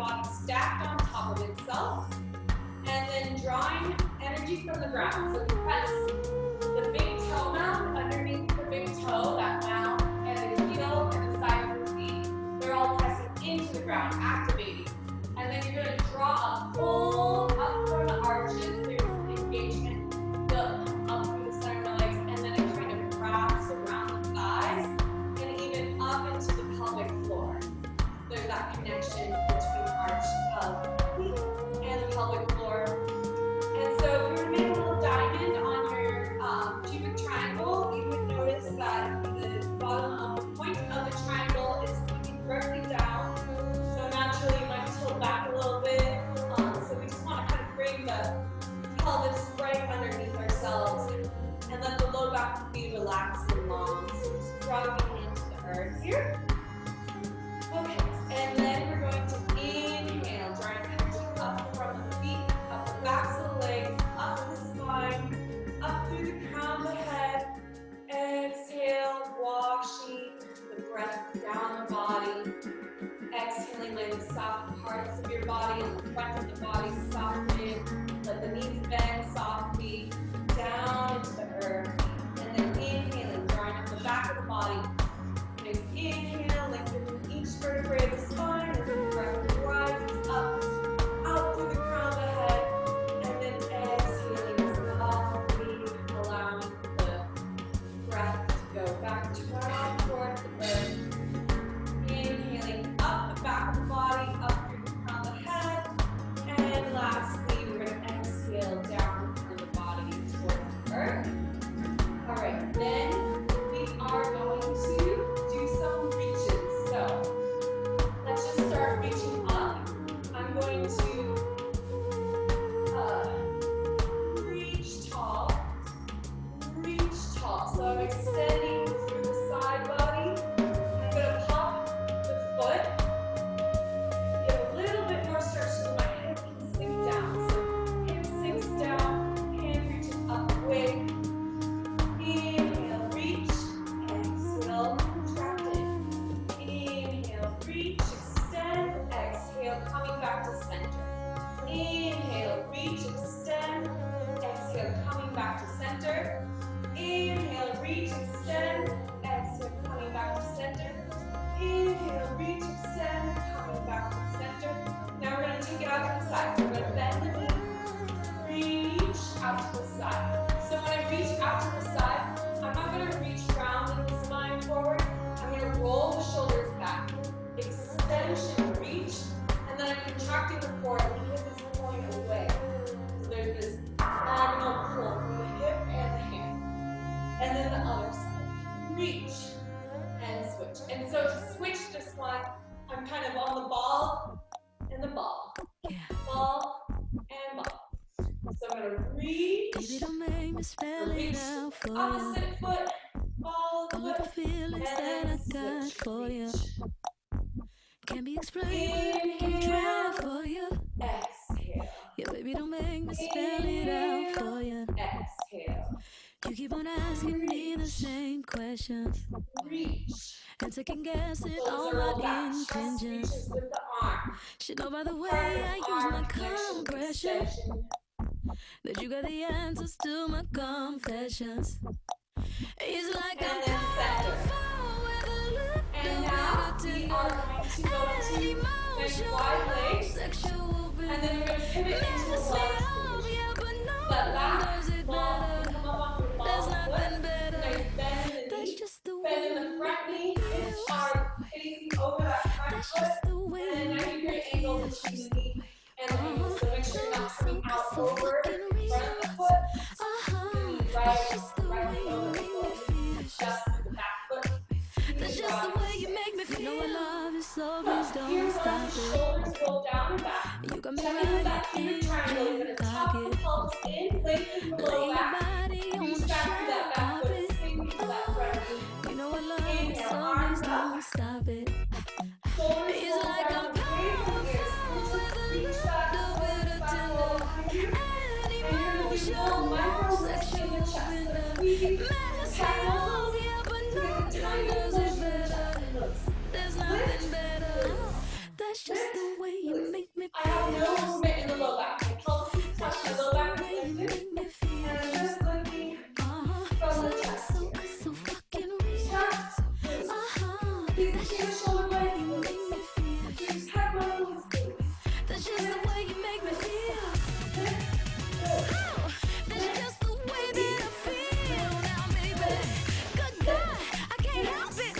body stacked on top of itself, and then drawing energy from the ground. So press the big toe mound underneath the big toe, that mound, and the heel and the side of the feet. They're all pressing into the ground, activating. And then you're going to draw a pull up from the arches. There's engagement built up through the center of the legs, and then it kind of wraps around the thighs and even up into the pelvic floor. There's that connection between arch of feet and the pelvic floor. And so if you were to make a little diamond on your pubic triangle, you would notice that the bottom of the point of the triangle is pointing directly down. So naturally you might tilt back a little bit. So we just want to kind of bring the pelvis right underneath ourselves and let the low back be relaxed and long. So just dropping into the earth here. Okay, and then we're going to inhale, drawing energy up from the feet, up the backs of the legs, up the spine, up through the crown of the head. Exhale, washing the breath down the body. Exhaling, letting the soft parts of your body and the front of the body soften. Let the knees bend softly down into the earth. And then inhaling, drawing up the back of the body. Nice inhale, lengthening each vertebrae of the spine as the breath rises up, out through the crown of the head. And then exhaling softly, allowing the breath to go back down towards the earth. Inhaling up the back of the body, up through the crown of the head. And lastly, we're going to exhale down through the body towards the earth. All right, then we are going to do some reaches. So let's just start reaching up. I'm going to reach tall, reach tall. So I'm extending through the side body. I'm going to pop the foot, get a little bit more stretch so my head can sink down. So hip sinks down, hand reaches up, away. Inhale, reach, exhale, contract it. Inhale, reach, extend, exhale, coming back to center. Inhale, reach, extend, exhale, coming back to center. Inhale, reach, extend, exhale, coming back to center. Inhale, reach, extend, coming back to center. Now we're going to take it out to the side. So we're going to bend the knee, reach out to the side. So when I reach out to the side, I'm not going to reach round the spine forward. I'm going to roll the shoulders back. Extension, reach, and then I'm contracting the core and the hip is pulling away. So there's this diagonal pull from the hip and the hand. And then the other side. Reach and switch. And so to switch this one, I'm kind of on the ball and the ball. Ball and ball. So I'm going to reach, reach opposite foot, ball of the foot, and then switch. Can be explained, can try for you. Exhale. Yeah, baby, don't make me spell it out for you. Exhale. You keep on asking me the same questions. Reach. And second guessing all Roll my back. Chest intentions. reaches with the arm. Should know by the way I use my compression that you got the answers to my confessions. It's like I'm powerful with a look. And now we are going to go into nice wide legs. And then we're going to pivot into the left position. Let back, long, come up off your long foot. Nice bend in the knee. Bend in the front knee. Hips are facing over that front foot. And now you're going to angle between the knee and the ankle. So make sure you're not coming out over front of the foot. Right over the foot. Just with the back foot. That's just the way you make me feel. You know I love you, so please don't stop it. Shoulders roll down and back. You got me Check in right that pubic triangle. You're going to tuck the pelvis in, lengthen the low back. Reach back to that back foot, sink into that front knee. You know I love you, so please don't stop it. Shoulders roll down away from the ears. Reach back, back roll behind you. And you're going to do little micro lifts in the chest. So squeezing the calf muscles to get the tiniest motion in the chest. There's nothing better. That's just the way you make shoulder blades, release. Your pec muscles, release. That's just the way you make me feel. That's just the way that I feel now, baby. Good God, I can't help it.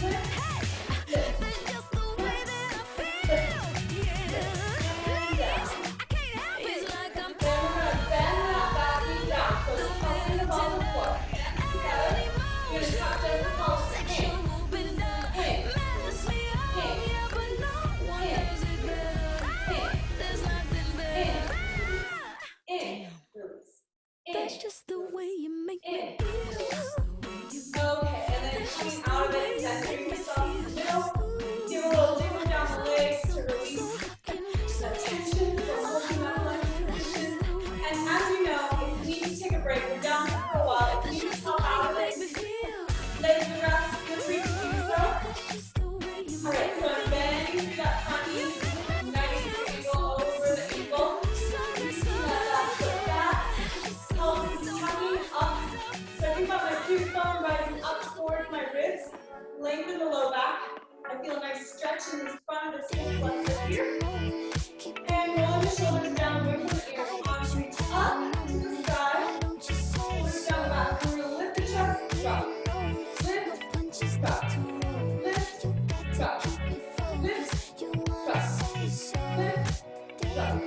Hey, that's just the way that I feel. Yeah, please, I can't help it. It's like I'm Then we're going to bend that back knee down. So it's pumping the ball on the floor. Hands together. You're going to tuck just the pelvis in. In. In. Release. That's just the way you make me feel. Okay, and then coming out of it, centering yourself in the middle. Give a little jiggle down the legs to release the tension from holding that lunge position. And as you know, if you need to take a break, we're down here for a while. If you need to pop out of it, legs and rest, feel free to do so. Alright, so I'm bending through that front knee, 90-degree angle over the ankle. Let that foot back. Pelvis is tucking up. So I think about my pubic bone rising up towards my ribs. Lengthen the low back. I feel a nice stretch in the front of the hip flexor here. And roll the shoulders down away from the ears. Arms reach up to the sky. Shoulders down the back. We're going to lift the chest. Drop. Lift. Drop. Lift. Drop. Lift. Drop. Lift. Drop. Lift. Drop.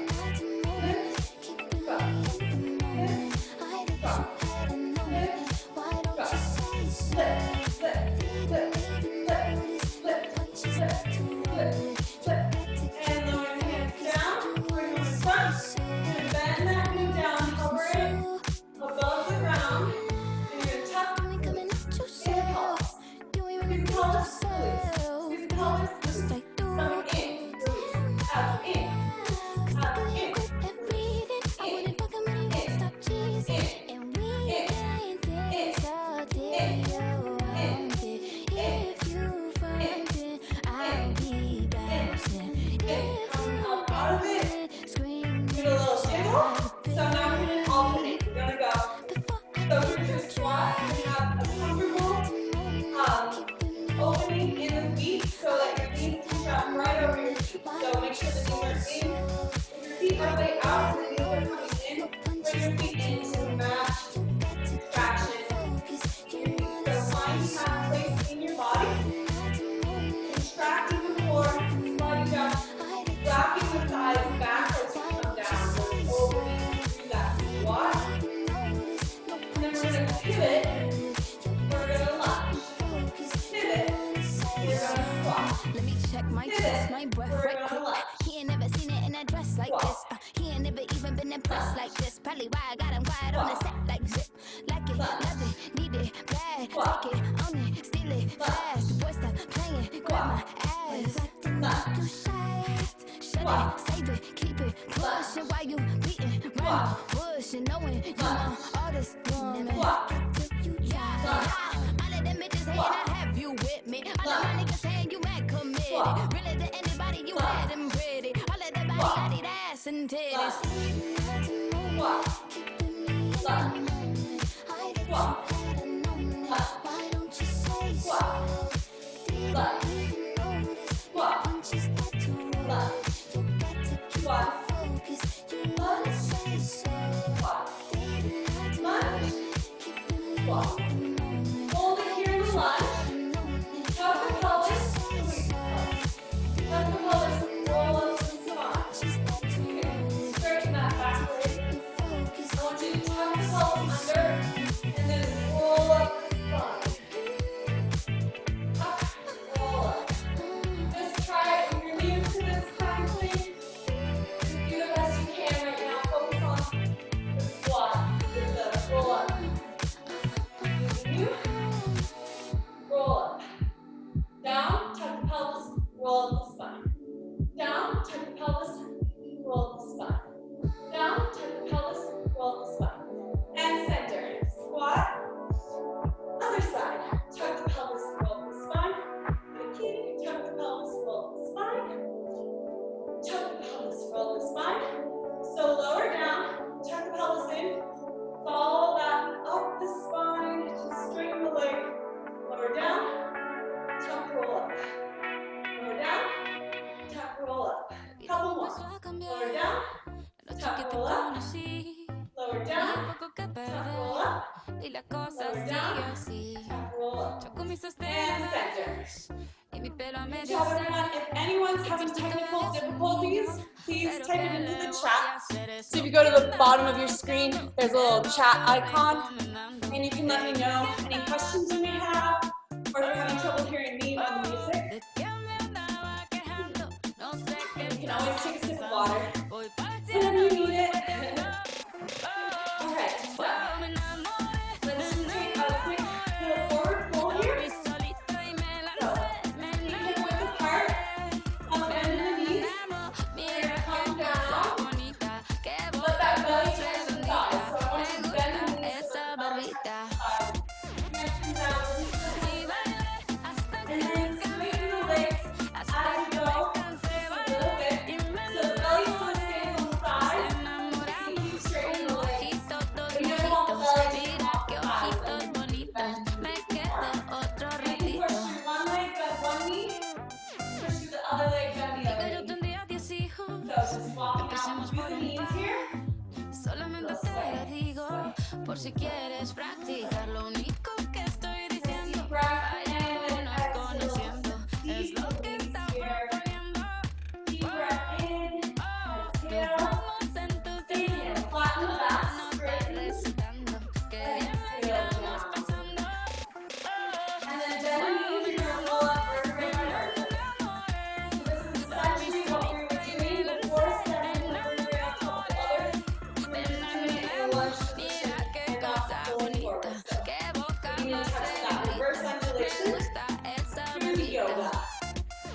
And lower the hands down, bring them in front, and bend that knee down, hover it above the ground, and you're going to tuck in the pelvis. Squeeze the pelvis, release. Squeeze the pelvis, release. Stomach in, release. Abs in, abs in, release. In, in, in, out of it. Give it a little jiggle. So now we're going to alternate. We're going to go. So we're going to squat. We have a comfortable opening in the feet so that your knees can strap right over your feet. So make sure the knees are in. If your feet are laid out and the knees are coming in, bring your feet in to match traction. Your feet are finding that place in your body. Contracting the core, sliding down, wrapping the thighs back as you come down, going over through that squat. And then we're going to pivot, we're going to lunge. Pivot, we're going to squat. Let me check my Pivot, chest, my breath we're right going to quick. lunge. He ain't never seen it in a dress like Squat. this. He ain't never even been impressed like this. Probably why I got him quiet on the set like zip. Like it, love it, need it, bad. Squat. Take it, own it, steal it, fast. The boy stop playing, grab my ass. Shut it, save it, keep it, pushing while you beating, running, pushing, knowing you want all this woman. Yeah, all of them bitches hating, I have you with me. All of my niggas saying you mad committed. Really to anybody you had them pretty. All of that body got it ass and titties. Squat. Squat. Squat. Squat. Squat. Squat. Lunge. Squat. Hold it here in the lunge. Tuck the pelvis. Squeeze the pelvis. Tuck the pelvis. Roll up to the spine. Okay. Straighten that back leg. I want you to tuck the pelvis under and then roll up the spine. Tuck, roll up. Just try it. If you're new to this kind of thing, just do the best you can right now. Focus on the squat with the roll up. Using you. Roll up. Down, tuck the pelvis, roll up the spine. Down, tuck the pelvis, roll up the spine. Down, tuck the pelvis, roll up the spine. And center. Squat. Other side. Tuck the pelvis, roll up the spine. Again, tuck the pelvis, roll up the spine. Tuck the pelvis, roll up the spine. So lower down, tuck the pelvis in. Follow that up the spine to straighten the leg. Lower down, tuck, roll up. Good job, everyone. If anyone's having technical difficulties, please type it into the chat. So if you go to the bottom of your screen, there's a little chat icon, and you can let me know any questions you may have, or if you're having trouble hearing me or the music. And you can always take a sip of water whenever you need it. Alright, so let's just take a quick little forward fold here. So, feet hip width apart, bend in the knees. We're going to come down, let that belly touch the thighs. So I want you to bend the knees so the belly touches the thighs. You're going to come down, release the hips, and then straighten the legs as you go, just a little bit. So the belly still stays on the thighs. You keep straightening the legs, but you don't want the belly to come off the thighs. And you bend the knees more. And you push through one leg, bend one knee. Push through the other leg, bend the other knee. So just walking out through the knees here. Solamente te lo digo por si quieres practicar. Lo único que estoy diciendo, vámonos conociendo. Es lo que estamos poniendo. Deep breath in, exhale. Vamos entusiasmando. Inhale, flatten the back, No te straighten. recitando que bien Exhale estamos down. pasando. And then bend the knees, you're going to roll up vertebrae by vertebrae. So this is essentially what we were doing before stepping the vertebrae on top of the other. We're just doing it in a lunge position and not rolling forward. So we need to touch that reverse undulation through the yoga.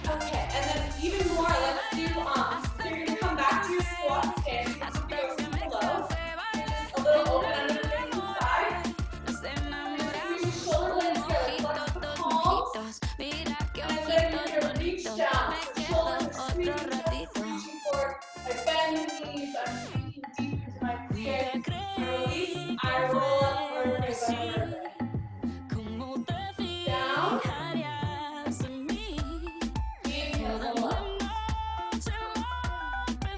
Okay, and then even more, let's do, so you're going to come back to your squat stance. You're just going to go below. You're just a little open under the face inside. Just squeeze your shoulder blades together. Flex the palms. And then you're going to reach down. So shoulders are squeezing, just reaching forward. I bend the knees. I'm sinking deep into my feet. I release. I roll up vertebrae by vertebrae. Down. Inhale, roll up. And we'll down.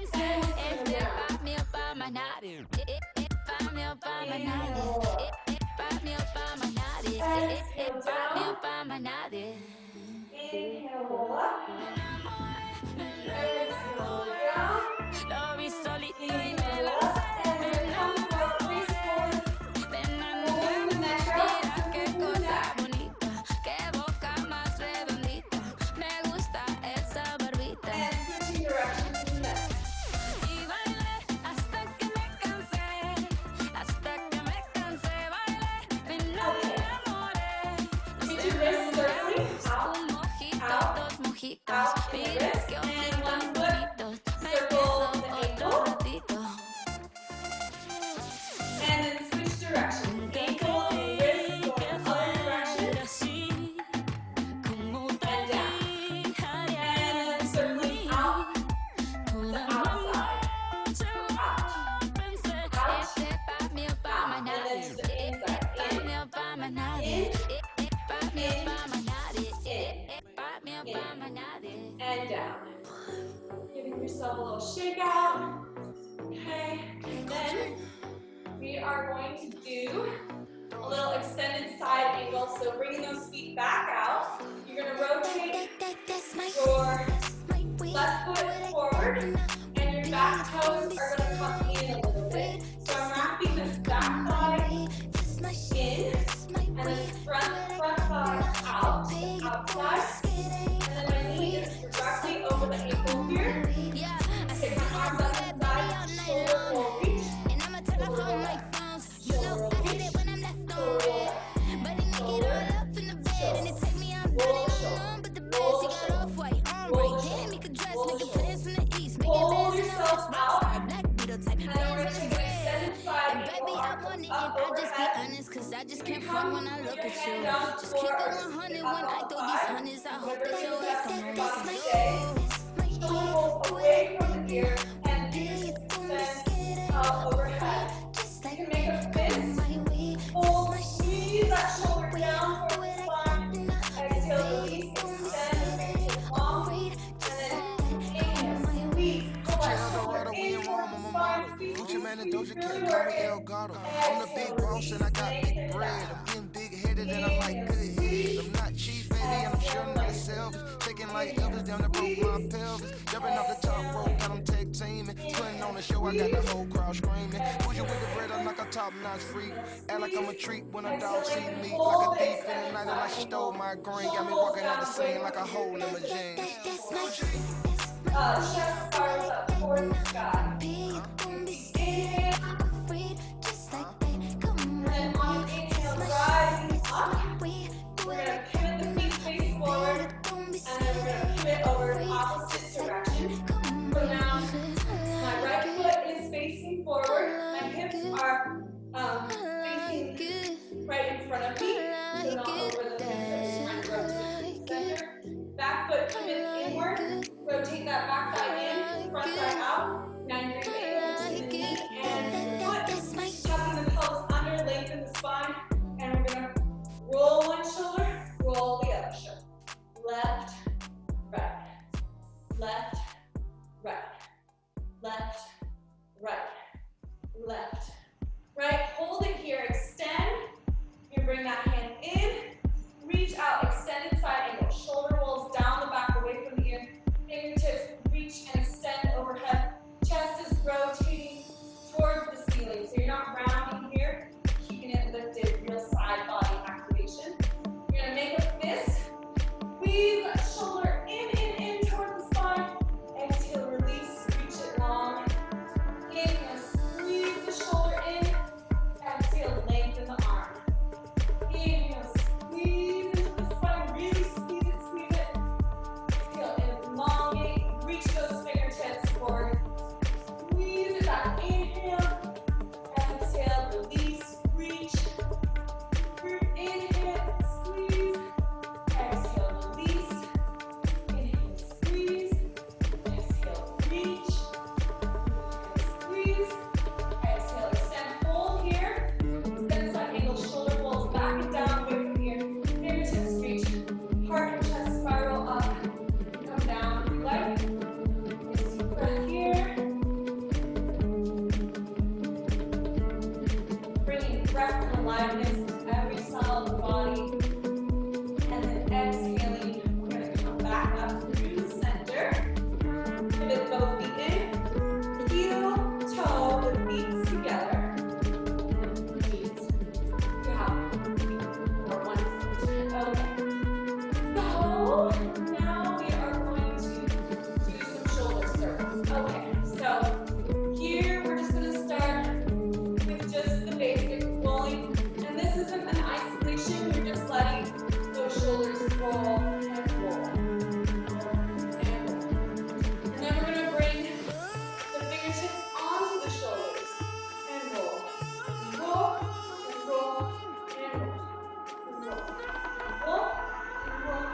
Inhale, roll up. Exhale, down. Inhale, roll up. Exhale, down. Inhale, up. And we're going to come forward, face forward. Rolling the neck out, circling through the neck. And switching direction to the neck. Okay. Get your wrists circling out, out in the wrist, and one foot circle the ankle, and then switch direction. Ankle and wrist go in the other direction, and down. And then circling out the outside, out, and then to the inside, and down. Giving yourself a little shake out. Okay, and then we are going to do a little extended side angle. So bringing those feet back out. You're going to rotate your left foot forward, and your back toes are going to come in a little bit. So I'm wrapping this back thigh in, and this front thigh out, outside. And then my knee is directly over the ankle here. Take my arms up to the side, shoulder roll reach. Shoulder roll up, shoulder roll reach. Shoulder roll up, shoulder, shoulder. Roll the shoulder, roll the shoulder, roll the shoulder, roll the shoulder. Pull yourself out. And then we're going to take an extended side angle. Arms up overhead. Cause I just You can't come front when I with look your at hand you. down Just keep it towards 100 the when I upper throw thigh. these hundreds. I hope Remember that to your step ass in your don't body make today. Shoulder rolls away from the ear and fingertips extend out overhead. You can make a fist. Pull, squeeze that shoulder down towards the spine. Exhale, release, extend the fingertips long. And then inhale, squeeze, pull that shoulder in towards the spine. Squeeze, squeeze, squeeze, really work it. I'm the big boss and I got big bread. I'm getting big headed and I like good head. I'm not cheap, baby, and I'm sure not selfish. Taking like Elvis, down the broke my pelvis. Jumping off the top rope, got them tag teaming. Putting on the show, I got the whole crowd screaming. Push you with the bread, I'm like a top-notch freak. Act like I'm a treat when a dog see me. Like a thief in the night, like she stole my green. Got me walking out the scene like a hole in my jeans. Chest spirals up towards the sky. Inhale. And then on an inhale, rising up. We're going to pivot the feet face forward. And then we're going to pivot over in opposite direction. So now, my right foot is facing forward. My hips are facing right in front of me. So not over the fingers. I'm rotating center. Back foot pivots inward. Rotate that back thigh in. Front thigh out. 90 degree angle between the knee and foot. Tucking the pelvis under, lengthen the spine. And we're going to roll one shoulder, roll the other shoulder. Left, right, left, right, left, right, left, right. Hold it here, extend. You bring that hand in, reach out, extended side angle. Shoulder rolls down the back, away from the ear. Fingertips reach and extend overhead. Chest is rotating towards the ceiling. So you're not rounding here, keeping it lifted, real side body activation. You're gonna make a fist. Squeeze that shoulder in towards the spine. Exhale, release, reach it long. Inhale, squeeze the shoulder in. Exhale, lengthen the arm. Inhale, squeeze into the spine, really squeeze it, squeeze it. Exhale, elongate, reach those fingertips forward. Squeeze it back, inhale. Exhale, release, reach. Inhale, squeeze. Exhale, release. Inhale, squeeze. Exhale, reach. Squeeze. Exhale, extend, hold here. Extend side angle, shoulder rolls back and down, away from here. Fingertips reach. Heart and chest spiral up. Come down if you like. Nice deep breath here. Bringing breath and aliveness to every cell of the body. And then exhaling, we're going to come back up through the center. Pivot both feet in. Heel, toe, the feet together. Knees. You have or one foot. Okay. So now we are going to do some shoulder circles. Okay. So here we're just going to start with just the basic rolling. And this isn't an isolation. You're just letting those shoulders roll and roll. And then we're going to bring the fingertips onto the shoulders and roll. Roll and roll and roll. Roll. Roll and roll.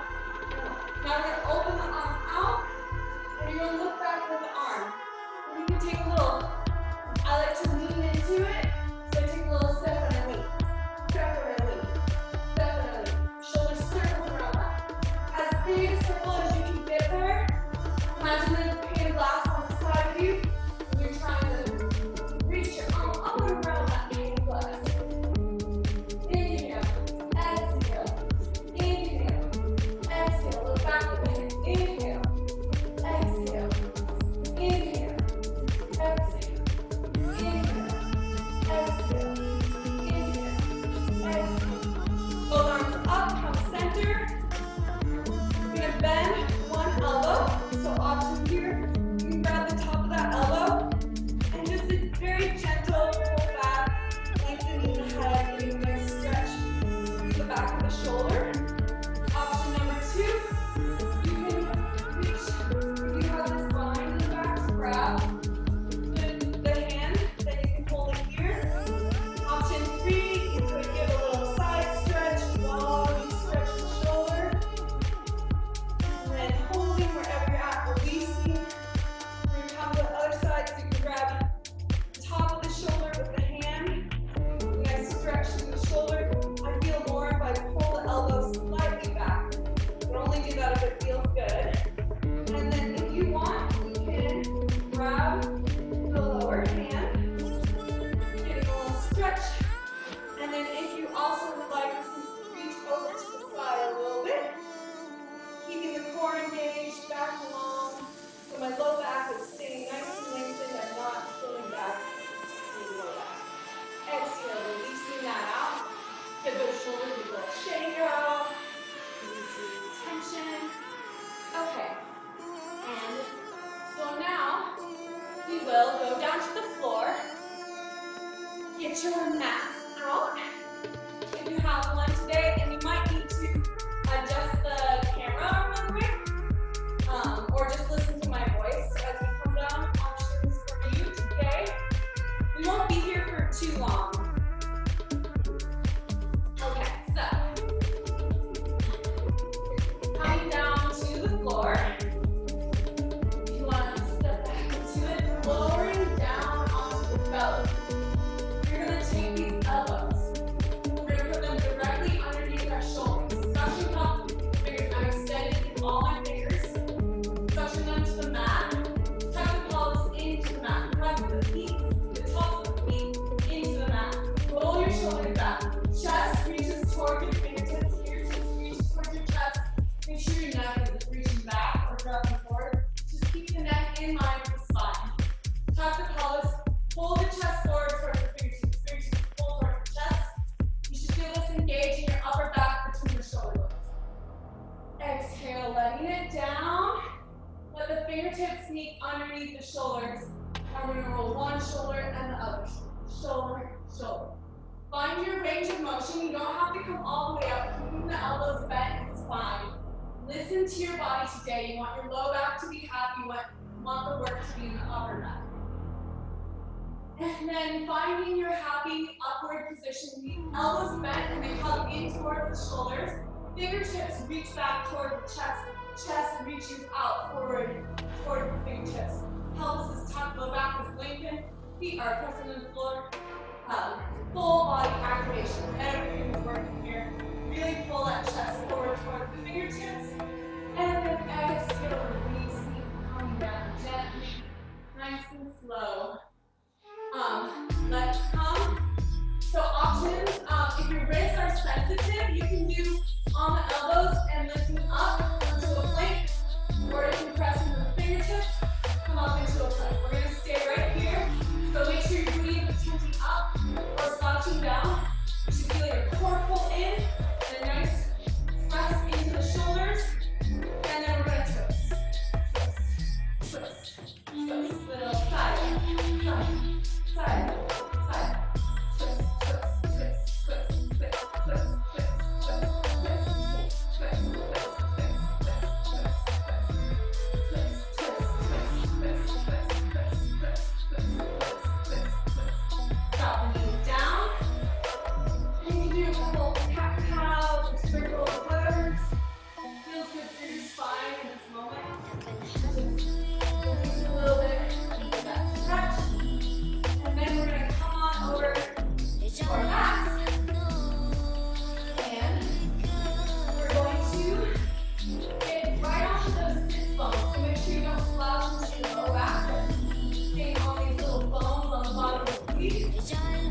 Now we're going to open the arm out and you're going to look back with the arm. And you can take a little, I like to lean into it, so I take a little step and a lean. Step and a lean. Step and a lean. Shoulder circles around that. As big a circle as you can get there. Imagine there's a pane of glass on the side of you. And you're trying to reach your arm up and around that pane of glass. Inhale. Exhale. Inhale. Exhale. Look back with it. Inhale. Exhale. Inhale. Exhale. Inhale. Exhale. Inhale. Exhale. Both arms up, come center. We're going to bend one elbow. So options here. You can grab the top of that elbow. And just a very gentle pull back, lengthening the head, getting a nice stretch through the back of the shoulder. Option number two, you can reach, if you have this bind in the back, to grab the hand, then you can hold it here. Option three, you could give a little side stretch, long stretch the shoulder. And then holding wherever you're at, releasing. When you come to the other side, so you can grab the top of the shoulder with the hand. Nice stretch through the shoulder. I feel more if I pull the elbow slightly back. But only do that if it feels good. And then if you want, you can grab the lower hand, getting a little stretch. And then if you also would like, you can reach over to the side a little bit, keeping the core engaged. get your mats out if you have one today, and you might need to adjust the camera real quick, or just listen to my voice as we come down. Options for you today. We won't be here for too long. Okay, so coming down to the floor. If you want to step back into it, lowering down onto the belly. You're going to take these elbows. We're going to put them directly underneath our shoulders. Suction up, fingers. I'm extending all my fingers. Suction them to the mat. Tuck the pelvis into the mat. Press the feet, the tops of the feet into the mat. Roll your shoulders back. Chest reaches toward your fingertips. Fingertips reach toward your chest. Make sure your neck is reaching back or dropping forward. Just keep the neck in line with the spine. Tuck the pelvis. Pull the chest forward towards the fingertips. Fingertips pull towards the chest. You should feel this engage in your upper back between your shoulder blades. Exhale, letting it down. Let the fingertips sneak underneath the shoulders. And we're going to roll one shoulder and the other shoulder. Shoulder, shoulder. Find your range of motion. You don't have to come all the way up. Keeping the elbows bent is fine. Listen to your body today. You want your low back to be happy. You want the work to be in the upper back. And then finding your happy upward position. The elbows bent and they hug in towards the shoulders. Fingertips reach back toward the chest. Chest reaches out forward toward the fingertips. Pelvis is tucked, low back is lengthened. Feet are pressing on the floor. Full body activation. Everything is working here. Really pull that chest forward toward the fingertips. And then exhale, releasing, coming down gently, nice and slow. Let's come. So options, if your wrists are sensitive, you can do on the elbows and lifting up onto a plank, or you can press into the fingertips, come up into a plank. We're going to stay right here. So make sure your booty is tilting up or slouching down. You should feel your core pull in and a nice press into the shoulders. And then we're going to twist. Twist, twist, twist. Little side, side, side, side. Twist, twist, twist, twist, twist, twist, twist, twist, twist, twist, drop the knees down. And you can do a couple cat-cows or circle flippers. Feels good for your spine in this moment. Just release a little bit of that stretch. And then we're going to come on over to our backs. And we're going to get right onto those sits bones. So make sure you don't slouch into your low back. Staying on these little bones on the bottom of the feet.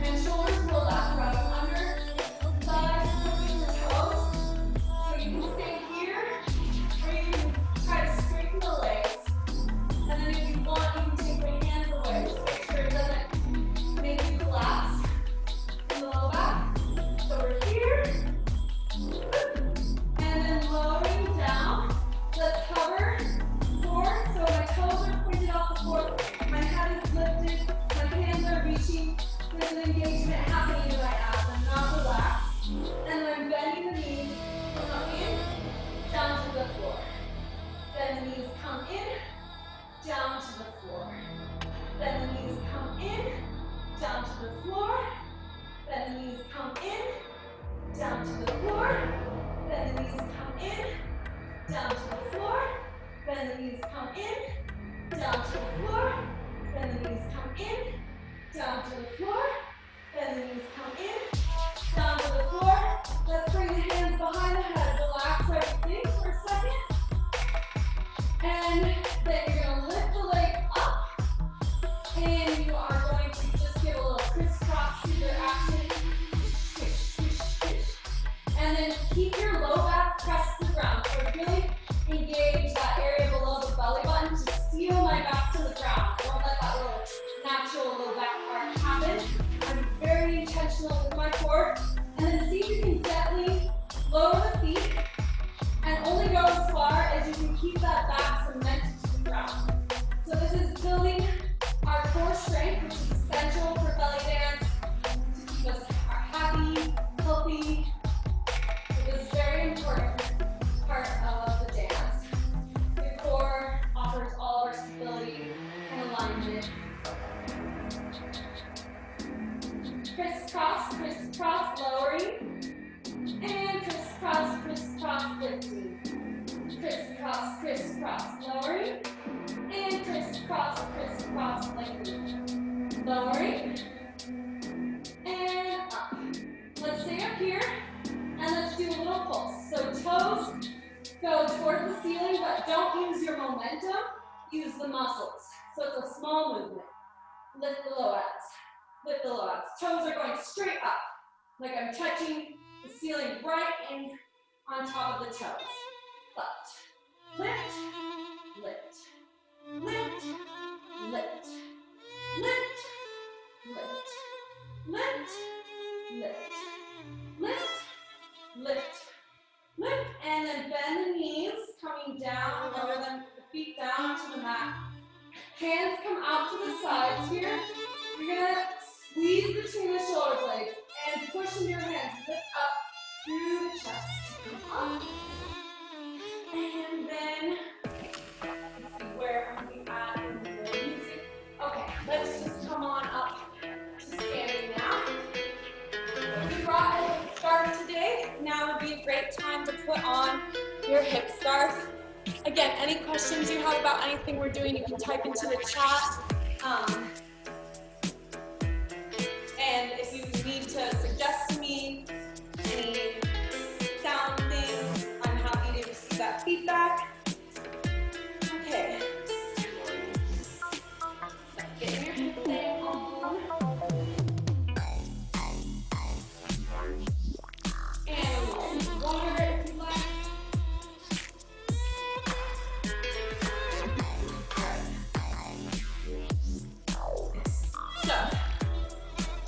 And shoulders roll back, right under. Thighs pointing the toes. So you can stay here, or you can try to straighten the legs. And then if you want, you can take your hands away. Just make sure it doesn't make you collapse in the low back. So we're here. And then lowering down. Let's hover forward. So my toes are pointed off the floor. My head is lifted. My hands are reaching. There's an engagement happening in my abs. I'm not relaxed. And then I'm bending the knees. Come in, down to the floor. Then the knees come in, down to the floor. Then the knees come in, down to the floor. Then the knees come in, down to the floor. Then the knees come in, down to the floor. Then the knees come in, down to the floor. Then the knees come in, down to the floor. Then the knees come in, down to the floor. Let's bring the hands behind the head. Relax everything for a second. And then you're going to lift the legs up. And you are going to just give a little crisscross scissor action. Swish, swish, swish. And then keep your low back pressed to the ground. So really engage that area below the belly button to steal my back to the ground. Don't let that little natural low back arch happen. I'm very intentional with my crisscross, lowering, and crisscross, crisscross, lengthening. Lowering, and up. Let's stay up here, and let's do a little pulse. So toes go toward the ceiling, but don't use your momentum, use the muscles. So it's a small movement. Lift the low abs, lift the low abs. Toes are going straight up, like I'm touching the ceiling right in on top of the toes. Left, lift, lift, lift, lift, lift, lift, lift, lift, lift, lift, lift, and then bend the knees, coming down, lower them, the feet down to the mat. Hands come out to the sides here. You're gonna squeeze between the shoulder blades and push in your hands, lift up through the chest. Up. And then, let's see, where are we at in the music? Okay, let's just come on up to standing now. We brought a hip scarf today. Now would be a great time to put on your hip scarf. Again, any questions you have about anything we're doing, you can type into the chat. And if you need to suggest to me any sound things, I'm happy to receive that feedback. Okay. So get your hip thing on. And water if you like. So,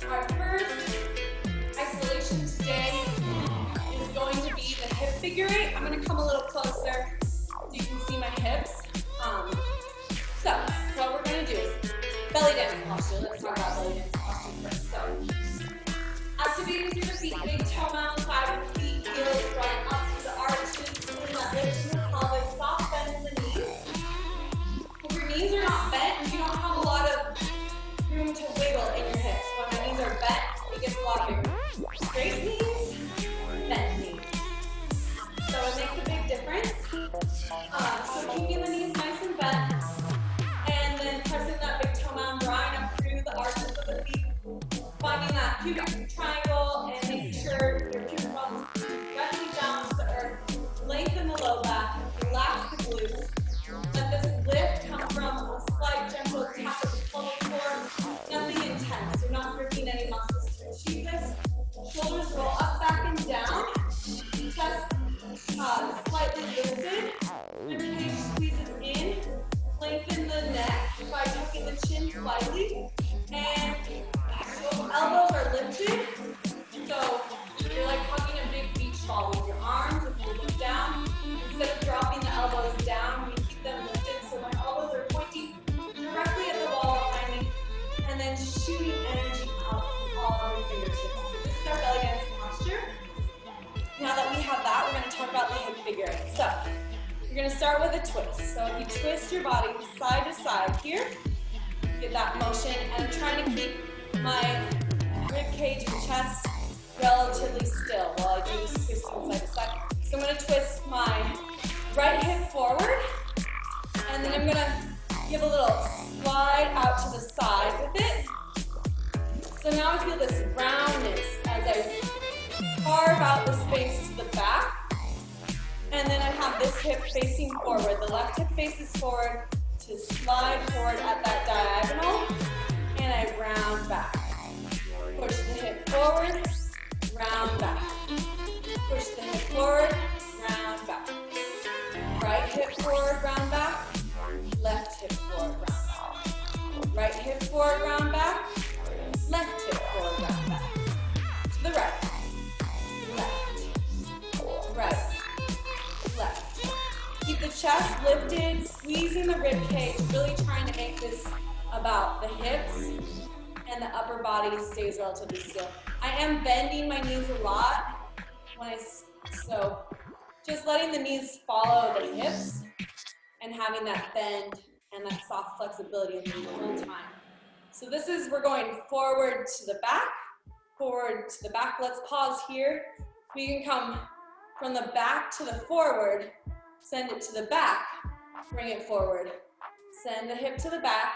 our first isolation today is going to be the hip figure eight. I'm going to come a little closer so you can see my hips. So, what we're going to do is belly dance posture. Let's talk about belly dance posture first. So, activating through the feet, big toe mound, side of the feet, heels right up to the arches, and that lift to the pelvis, soft bend in the knees. If your knees are not bent, you don't have a lot of room to wiggle in your hips. When my knees are bent, it gets a lot bigger. Straight knees, bent knees. So it makes a big difference. So keeping the knees nice and bent, and then pressing that big toe mound, drawing up through the arches of the feet, finding that pubic triangle, and making sure your pubic bone is directly down to the earth. Lengthen the low back, relax the glutes. Let this lift come from a slight gentle tap of the pelvic floor. Nothing intense. You're not gripping any muscles to achieve this. Shoulders roll up, back, and down. Chest slightly lifted. Ribcage squeezes in. Lengthen the neck by tucking the chin slightly. And elbows are lifted. So you're like hugging a big beach ball with your arms. If you look down, instead of dropping the elbows down, you keep them lifted so my elbows are pointing directly at the wall behind me, and then shooting energy out from all of your fingertips. So this is our belly dance posture. Now that we have that, we're going to talk about the hip figure eight. So you're going to start with a twist. So if you twist your body side to side here, get that motion, and I'm trying to keep my rib cage and chest relatively still while I do this twisting side to side. So I'm going to twist my right hip forward, and then I'm going to give a little slide out to the side with it. So now I feel this roundness as I carve out the space to the back, and then I have this hip facing forward. The left hip faces forward to slide forward at that diagonal, and I round back. Push the hip forward, round back. Push the hip forward, round back. Right hip forward, round back. Left hip forward, round back. Right hip forward, round back. Left hip forward, round back. To the right. Left. Right. Left. Keep the chest lifted, squeezing the rib cage, really trying to make this about the hips, and the upper body stays relatively still. I am bending my knees a lot so just letting the knees follow the hips and having that bend and that soft flexibility in the whole time. So this is, we're going forward to the back, forward to the back. Let's pause here. We can come from the back to the forward, send it to the back, Bring it forward. Send the hip to the back,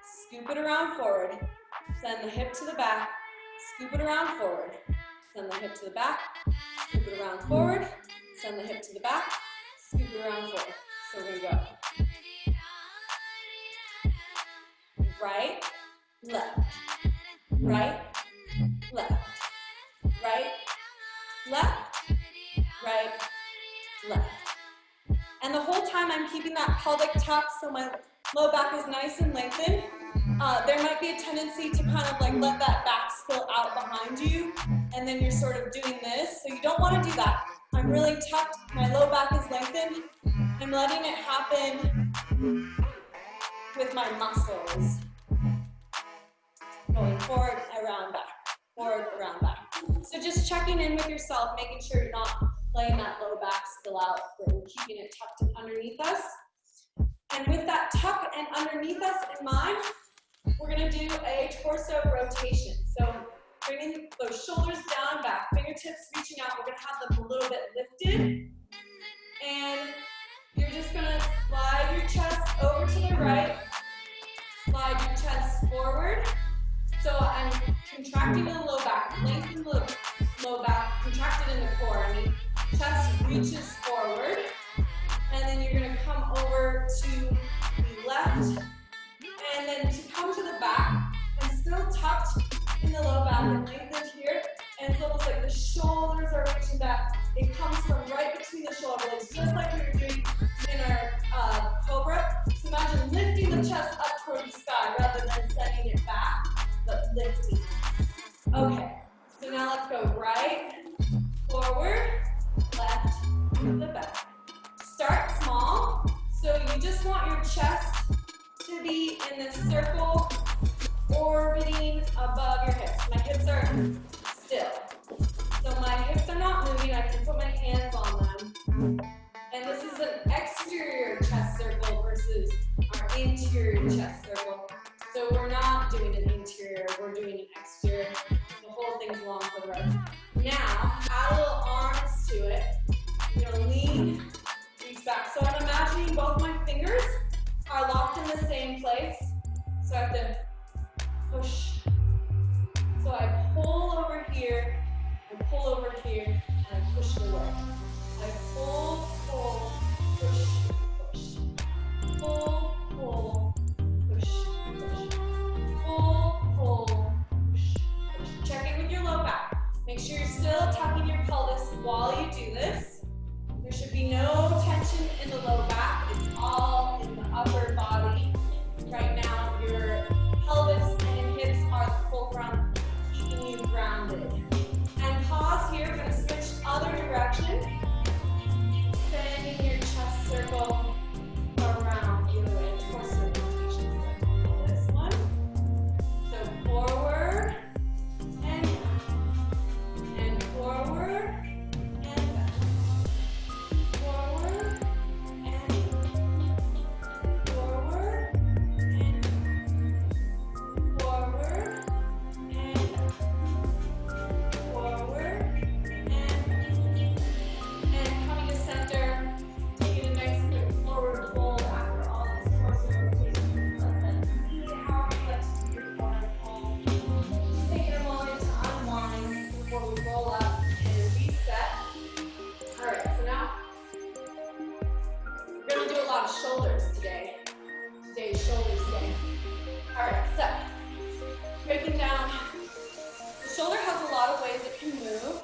scoop it around forward. Send the hip to the back, scoop it around forward. Send the hip to the back, scoop it around forward. Send the hip to the back, scoop it around forward. So we're gonna go right, left, right, left, right, left, right, left. And the whole time I'm keeping that pelvic tuck so my low back is nice and lengthened. There might be a tendency to kind of like let that back spill out behind you, and then you're sort of doing this. So you don't want to do that. I'm really tucked, my low back is lengthened. I'm letting it happen with my muscles. Going forward, around, back. Forward, around, back. So just checking in with yourself, making sure you're not letting that low back spill out, but we're keeping it tucked underneath us. And with that tuck and underneath us in mind, we're gonna do a torso rotation. So bringing those shoulders down, back, fingertips reaching out. We're gonna have them a little bit lifted. And you're just gonna slide your chest over to the right, slide your chest forward. So I'm contracting in the low back, lengthen the low back, contracted in the core. I mean, chest reaches forward. And then you're gonna come over to the left. And then to come to the back, I'm still tucked in the low back and lengthened here. And it's almost like the shoulders are reaching back. It comes from right between the shoulder blades, just like we were doing in our cobra. So imagine lifting the chest up towards the sky rather than sending it back, but lifting. Okay, so now let's go right, forward, left, to the back. Start small, so you just want your chest to be in this circle, orbiting above your hips. My hips are still. So my hips are not moving, I can put my hands on them. And this is an exterior chest circle versus our interior chest circle. So we're not doing an interior, we're doing an exterior. The whole thing's long for the rest. Now, add a little arms to it. You're gonna lean, reach back. So I'm imagining both my fingers are locked in the same place. So I have to push. So I pull over here, I pull over here, and I push it away. I pull, pull, push, push. Pull, pull, push, push. Pull, pull, push, push. Check in with your low back. Make sure you're still tucking your pelvis while you do this. There should be no tension in the low back. It's all in the upper body. Right now, your pelvis and hips are the fulcrum, keeping you grounded. And pause here. We're going to switch other direction. Sending your chest circle around the other way. Torso rotation. This one. So forward and back. And forward and back. Forward and back. Forward and back. Forward and back. Forward and coming to center, taking a nice quick forward fold after all this torso rotation. Let that be how you like to do your forward fold. Just taking a moment to unwind before we roll up and reset. All right, so now we're going to do a lot of shoulders today. Today's shoulders day. All right, so breaking down. The shoulder has a lot of ways it can move.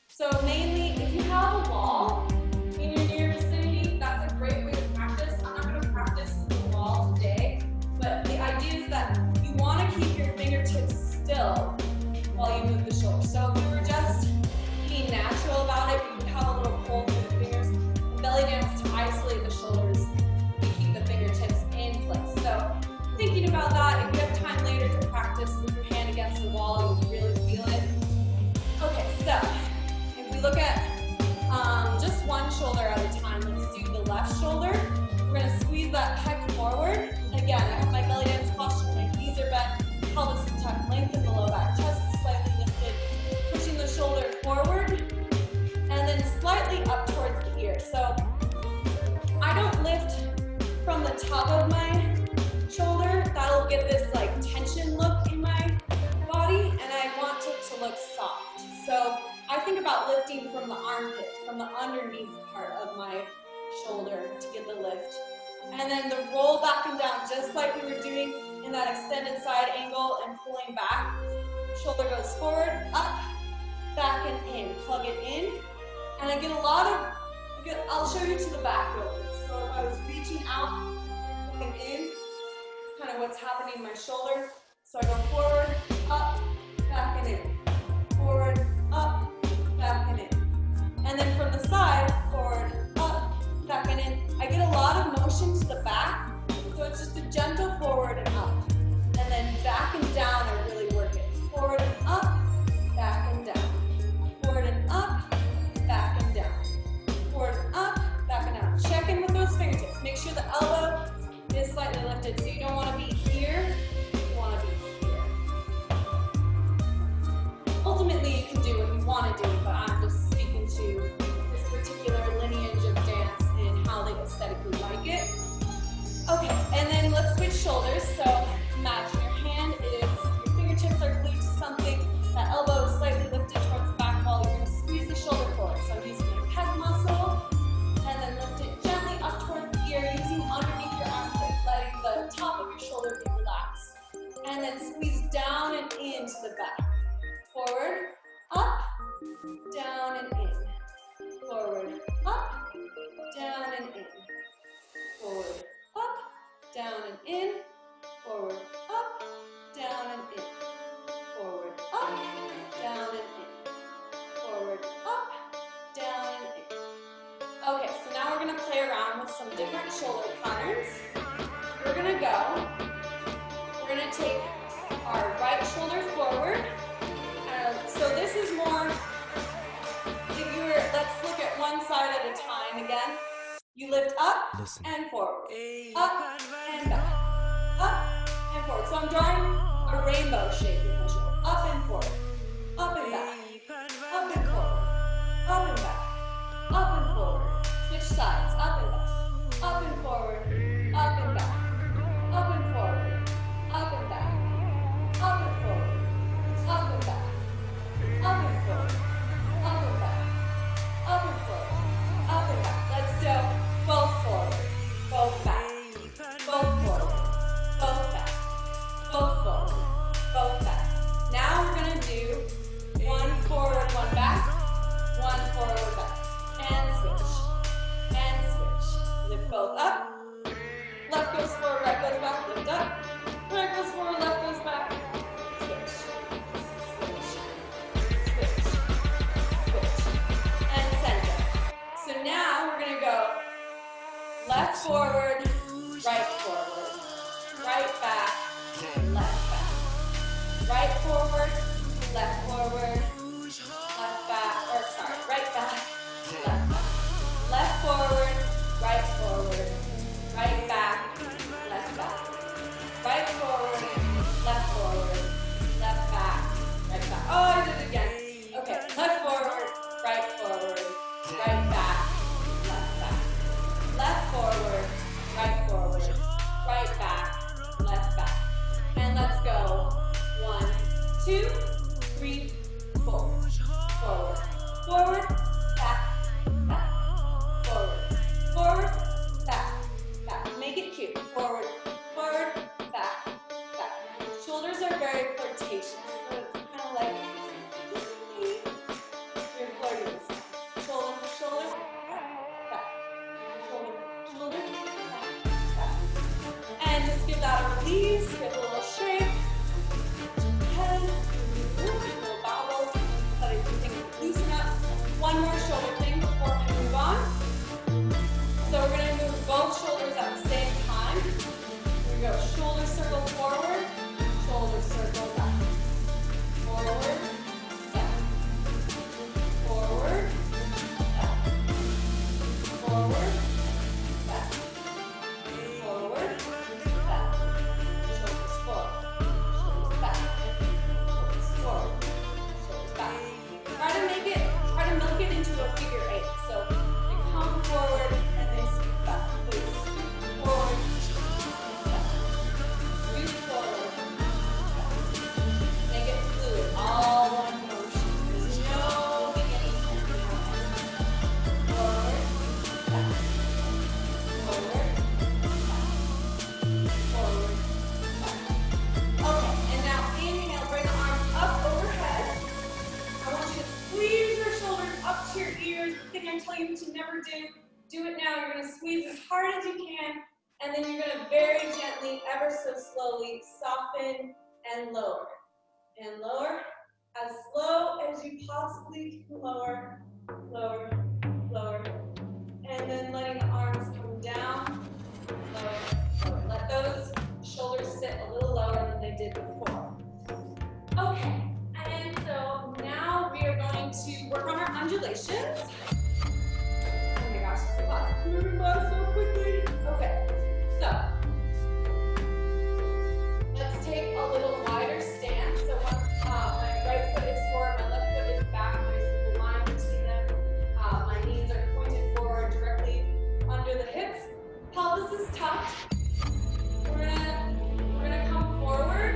So mainly, if you have a wall in your near vicinity, that's a great way to practice. I'm not going to practice the wall today, but the idea is that you want to keep your fingertips still while you move the shoulder. So if you were just being natural about it, you would have a little pull through the fingers. In Bellydance, to isolate the shoulders, you keep the fingertips in place. So thinking about that, if you have time later to practice with your hand against the wall, you'll really feel it. Okay, so if we look at just one shoulder at a time, let's do the left shoulder. We're going to squeeze that pec forward. Again, I have my belly dance posture, my knees are bent, pelvis is tucked, lengthen the low back, chest is slightly lifted, pushing the shoulder forward, and then slightly up towards the ear. So I don't lift the top of my shoulder. That'll give this like tension look in my body, and I want it to look soft. So I think about lifting from the armpit, from the underneath part of my shoulder to get the lift. And then the roll back and down, just like we were doing in that extended side angle and pulling back. Shoulder goes forward, up, back and in. Plug it in. And I get a lot of, I'll show you to the back real quick. So if I was reaching out, looking in, kind of what's happening in my shoulder. So I go forward, up, back and in. Forward, up, back and in. And then from the side, forward, up, back and in. I get a lot of motion to the back. So it's just a gentle forward and up. And then back and down, I really work it. Forward and up, back and down. Forward and up, back and down. Forward and up, back and down. Check in with those fingertips. Make sure the elbow is slightly lifted. So you don't want to be here, you want to be here. Ultimately, you can do what you want to do, but I'm just speaking to this particular lineage of dance and how they aesthetically like it. Okay, and then let's switch shoulders. So imagine your hand is, your fingertips are glued to something, that elbow is slightly lifted towards the back wall. You're going to squeeze the shoulder forward. So I'm using my pec muscle, and then lift it gently up towards the ear, using underneath your armpit, letting the top of your shoulder be relaxed. And then squeeze down and into the back. Forward, up, down and in. Forward, up, down and in. Forward, up, down and in. Forward, up, down and in. Forward, up, down and in. Forward, up, down and in. Okay, so now we're going to play around with some different shoulder patterns. We're going to take our right shoulder forward. So this is more, if you were, let's look at one side at a time again. You lift up and forward, up and back, up and forward. So I'm drawing a rainbow shape with my shoulder. Up and forward, up and back, up and forward, up and back, up and forward. Switch sides, up and back, up and forward, up and back, up and forward, up and back, up and forward, up and back, up and forward, up and back, up and forward, up and back. Let's do both forward, both back, both forward, both back, both forward, both back. Now we're going to do one forward, one back, one forward, back, and switch, lift both up, left goes forward, right goes back, lift up, right goes forward, left goes back, switch, and center. So now we're going to go left forward, right back, left back, right forward, left forward, left back, or sorry, right back, left back, left forward, right back, left back, right forward, left back, right back. Oh, I did it again. Okay, left forward, right back, left back, left forward, right back, left back. And let's go. 1, 2, 3, 4. Forward, back, forward, back. Make it cute. Forward, back. Shoulders are very flirtatious. So it's kind of like you're flirting with someone. Shoulder, back. Shoulder, back. And just give that a release. Give a little shake. Head, a little bobble. Let everything loosen up. One more shoulder thing before we move on. So we're going to move both shoulders at the same time. We're going to go shoulder circle forward, shoulder circle back. Forward, back. Forward, back. Forward, back. Forward, back. Shoulders And then you're gonna very gently, ever so slowly, soften and lower. And lower, as slow as you possibly can lower, lower, lower. And then letting the arms come down, lower, lower. Let those shoulders sit a little lower than they did before. Okay, and so now we are going to work on our undulations. Oh my gosh, this class is moving by so quickly. Okay, so let's take a little wider stance. So once my right foot is forward, my left foot is back, there's a line between them. My knees are pointed forward directly under the hips. Pelvis is tucked. We're gonna come forward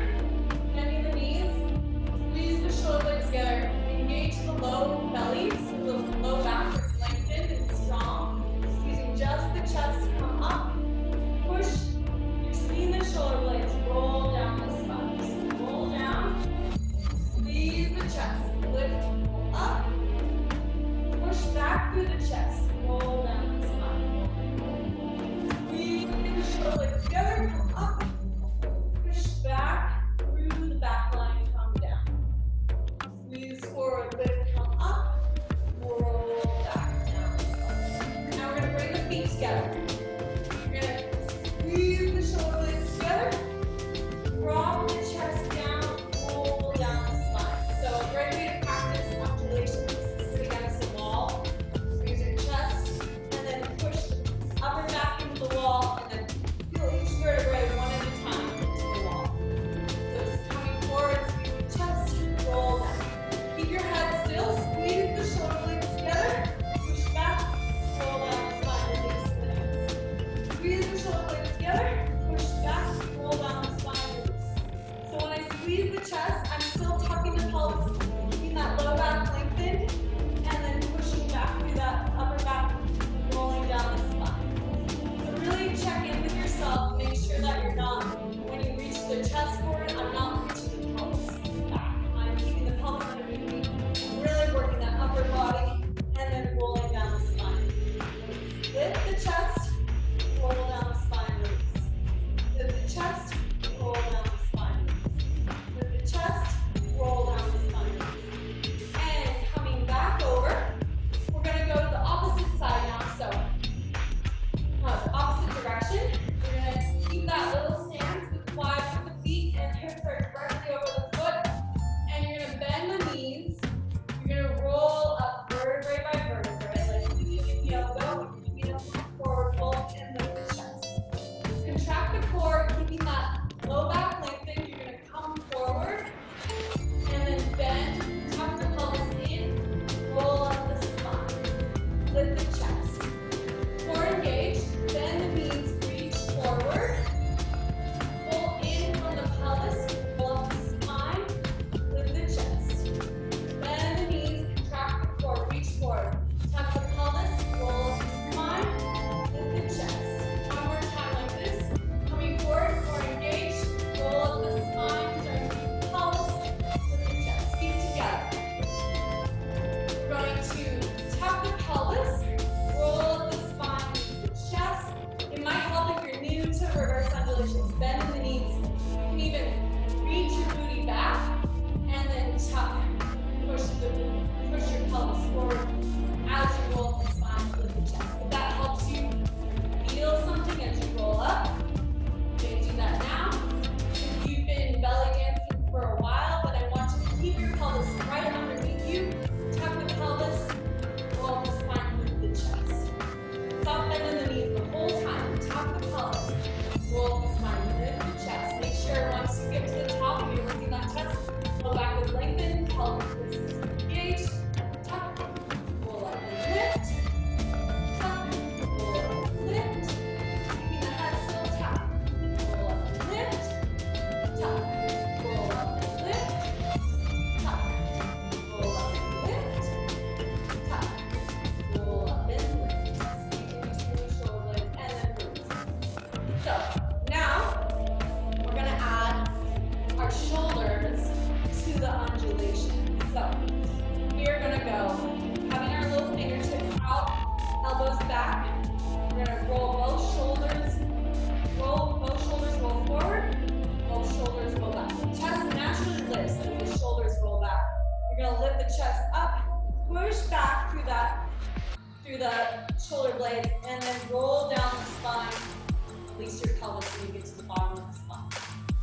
release your pelvis when you get to the bottom of the spine.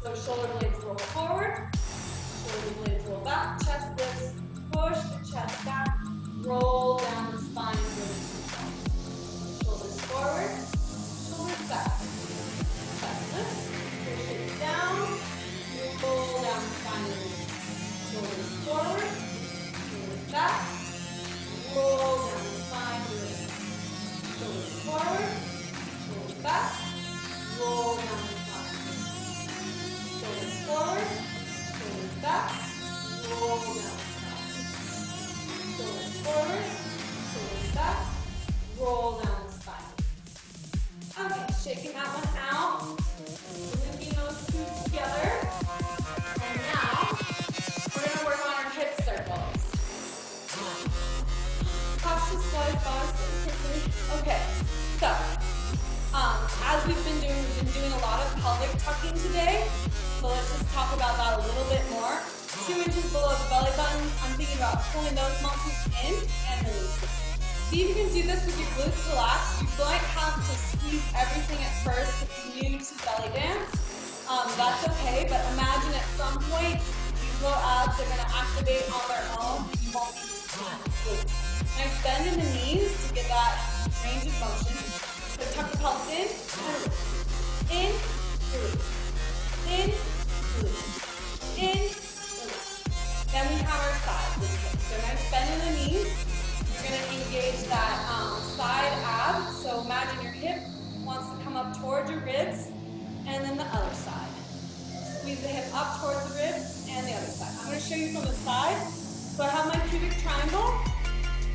So shoulder blades roll forward, shoulder blades roll back, chest lifts, push the chest back, roll down the spine, release the pelvis. Shoulders forward, shoulders back. Chest lifts, push it down, roll down the spine, release the pelvis. Shoulders forward, shoulders back, roll down the spine, release. Shoulders forward, shoulders back, roll down the spine. Shoulders forward, shoulders back, roll down the spine. Shoulders forward, shoulders back, roll down the spine. Okay, shaking that one out. Linking those two together. And now, we're going to work on our hip circles. Cautious slides, quickly. Okay, so, as we've been doing a lot of pelvic tucking today, so let's just talk about that a little bit more. 2 inches below the belly button, I'm thinking about pulling those muscles in and releasing. See if you can do this with your glutes relaxed. You might have to squeeze everything at first if you're new to belly dance. That's okay, but imagine at some point, these little abs are going to activate on their own. You won't need to squeeze the glutes. Nice bend in the knees to get that range of motion. So tuck the pelvis in, and release. In, release. In, release. In, release. Then we have our sides. So nice bend in the knees. You're going to engage that side ab. So imagine your hip wants to come up towards your ribs, and then the other side. Squeeze the hip up towards the ribs, and the other side. I'm going to show you from the side. So I have my pubic triangle,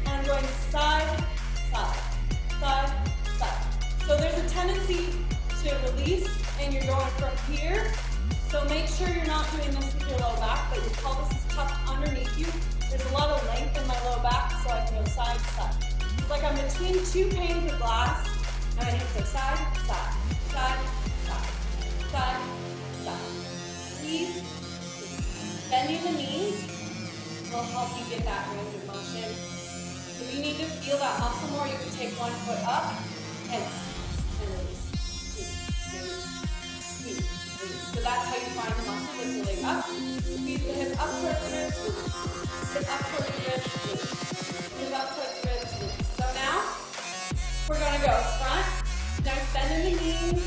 and I'm going side, side, side, side. So there's a tendency to release, and you're going from here. So make sure you're not doing this with your low back, but your pelvis is tucked underneath you. There's a lot of length in my low back, so I can go side to side. It's like I'm between 2 panes of glass, and my hips go side, side, side, side, side, side. Squeeze, squeeze. Bending the knees will help you get that range of motion. If you need to feel that muscle more, you can take 1 foot up and release, squeeze, release, squeeze, release. So that's how you find the muscle. Lift the leg up, squeeze the hip up towards the ribs, release. Hip up towards the ribs, release. Hip up towards the ribs, release. So now, we're going to go front, nice bend in the knees,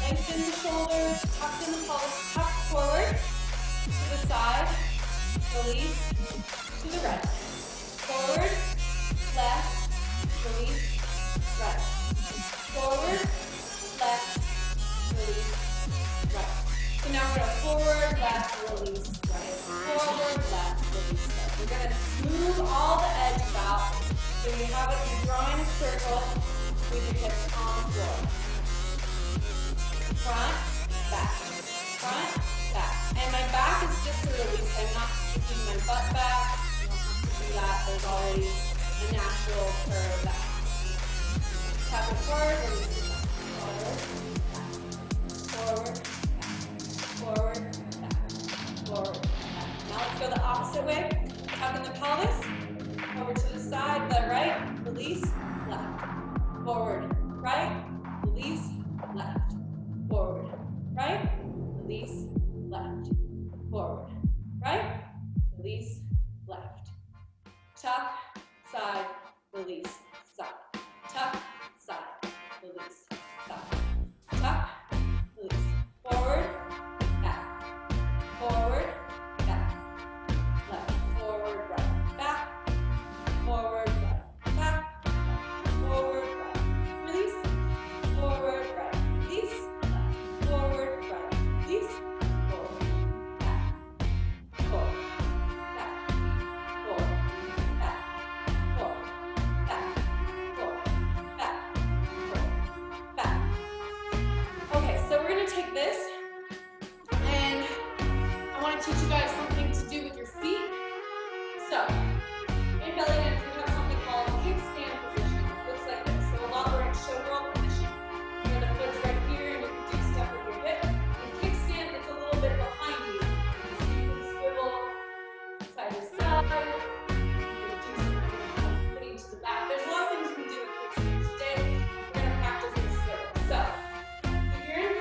lengthen the shoulders, tuck in the pelvis, tuck forward, to the side, release, to the right. Forward, left, release, right. Forward, left, release, right. So now we're going to forward, left, release, right. Forward, left, release, right. We're going to smooth all the edges out. So you have it, you're drawing a circle with your hips on the floor. Front, back, front, back. And my back is just a release. I'm not sticking my butt back. You don't have to do that. There's already a natural curve back. Tap it forward, release it back. Forward, back. Forward, back. Forward, back. Now let's go the opposite way. Tap in the pelvis. Over to the side, the right, release, left. Forward, right, release, left. Forward, right, release, left. Forward, right, release, left. Tuck, side, release, side. Tuck, side, release, side. Tuck, release. Forward, back. Forward, back. Left. Forward, right, back. Forward, right, back. Forward, right, release. Forward, right, release. Left. Forward, right, release. Forward, back. Forward, back. Forward, back. Forward, back. Forward, back. Forward, back. Okay, so we're going to take this, and I want to teach you guys something to do with your feet. So, in belly dance, we have something called kickstand position. It looks like this. So a lot we're in showgirl position. You know, the foot's right here, and you can do stuff with your hip. In kickstand, it's a little bit behind you. So you can swivel side to side. You can do some putting to the back. There's a lot of things you can do with kickstand. Today, we're going to practice this swivel. So, if you're in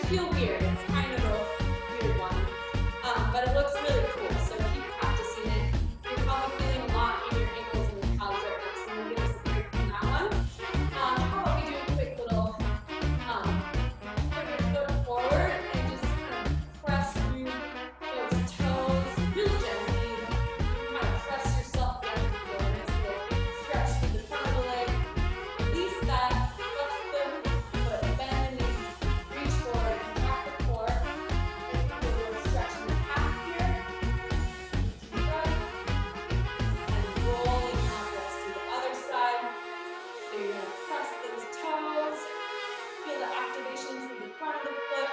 feel weird. It's kind of a weird one, but it looks really cool. So keep practicing it. You're probably feeling a lot in your ankles and your calves right now, so I'm gonna give us a break from that one. How about we do a quick little put your foot forward and just kind of press through those toes really gently. Kind of press yourself against the floor. Nice little stretch through the front of the leg. Release that. Flex the foot. Bend the knee. Reach forward. Contract the core. And do a little stretch in the calf here. Deep breath. And rolling progress to the other side. So you're going to press those toes. Feel the activation through the front of the foot.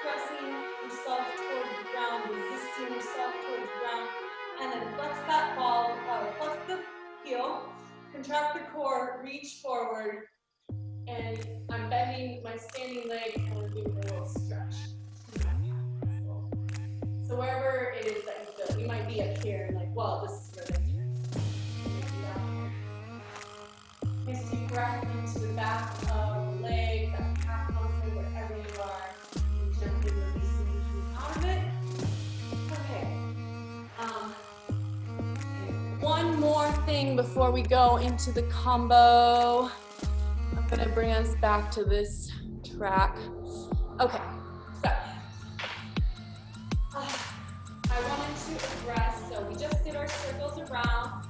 Pressing yourself towards the ground. Resisting yourself towards the ground. And then flex that ball, flex the heel, contract the core, reach forward, and I'm bending my standing leg and I'm doing a little stretch. So wherever it is that you feel, you might be up here and like, well, this is where the nice deep breath into the back of the leg, that calf muscle, wherever you are, and gently releasing out of it. Okay. One more thing before we go into the combo. I'm gonna bring us back to this track. Okay, so I wanted to address, so we just did our circles around.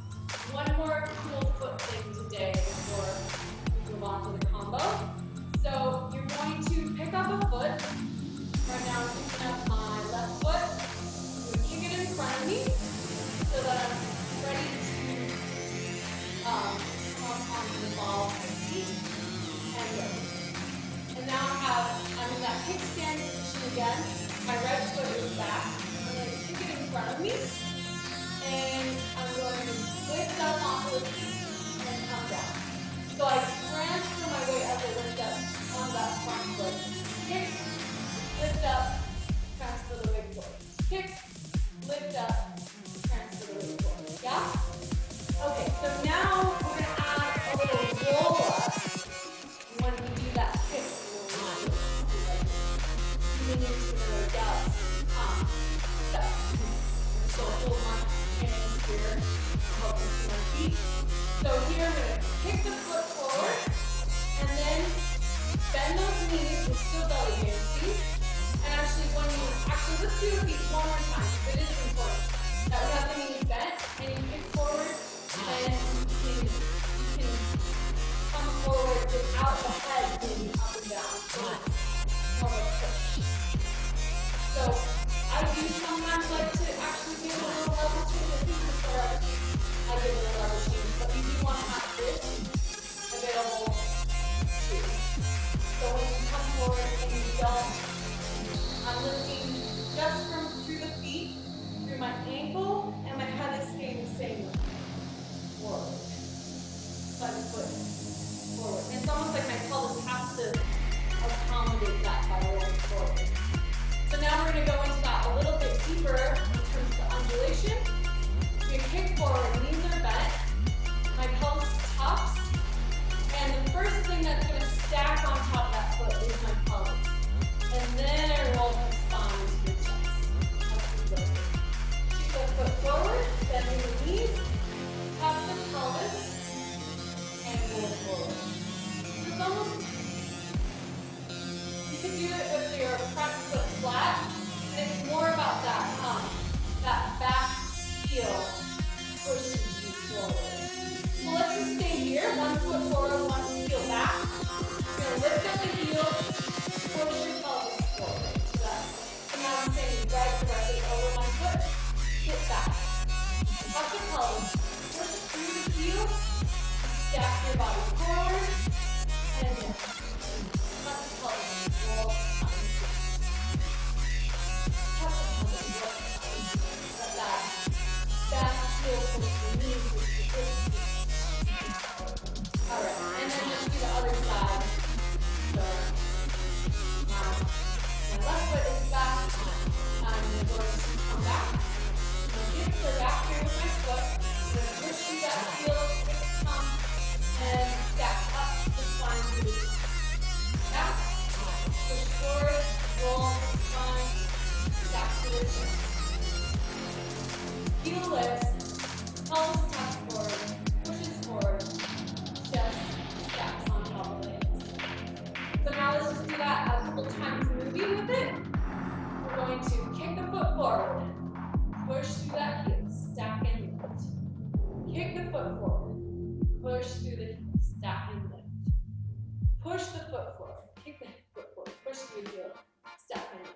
One more cool foot thing today before we move on to the combo. So you're going to pick up a foot. Right now I'm picking up my left foot. I'm gonna kick it in front of me so that I'm ready to come onto the ball and go. And now I'm in that kickstand position again. My right foot is back. I'm going to kick it in front of me. And I'm going to lift up off the feet and come down. So I transfer my weight as I lift up on that front foot. Kick, lift up, transfer the weight forward. Kick, lift up, transfer the weight forward. Yeah? Okay, so now we're going to add a little roll up when we do that kick. Even into another dust. So hold my hands here to help me see my feet. So here I'm going to kick the foot forward and then bend those knees. We're still belly dancing. And actually let's do the feet one more time because it is important that we have the knees bent and you kick forward and you can come forward without the head being up and down. So more of a push. So I do sometimes like to actually give a little level change. I think before I give a little level change, but you do want to have this available too. So when you come forward and you don't, I'm lifting just from through the feet, through my ankle, and my head is staying the same way. Forward. Side foot. Forward. And it's almost like my pelvis has to accommodate that by rolling forward. So now we're going to go into that a little bit deeper in terms of the undulation. You kick forward, knees are bent, my pelvis tucks, and the first thing that's going to stack on top of that foot is my pelvis. And then I roll my spine into your chest. That's the good. Keep the foot forward, bending the knees, tuck the pelvis, and roll forward. So it's almost, you can do it with your front foot flat, and it's more about that back heel pushes you forward. So let's just stay here, one foot forward, one heel back. You're going to lift up the heel, push your pelvis forward. So now I'm standing right directly over my foot, sit back. Tuck the pelvis, push through the heel, stack your body forward, and down. Tuck the pelvis, roll up. Tuck the pelvis, roll up. Let that back heel push the knees, push the hips. Alright, and then let's do the other side. So now my left foot is back. I'm going to come back. My hips are back here with my foot. I'm going to push through that heel, come and stack up position. Heel lifts, pelvis taps forward, pushes forward, chest stacks on top of it. So now let's just do that a couple times, moving with it. We're going to kick the foot forward, push through that heel, stack and lift. Kick the foot forward, push through the heel, stack and lift. Push the foot forward, kick the foot forward, push through the heel, stack and lift.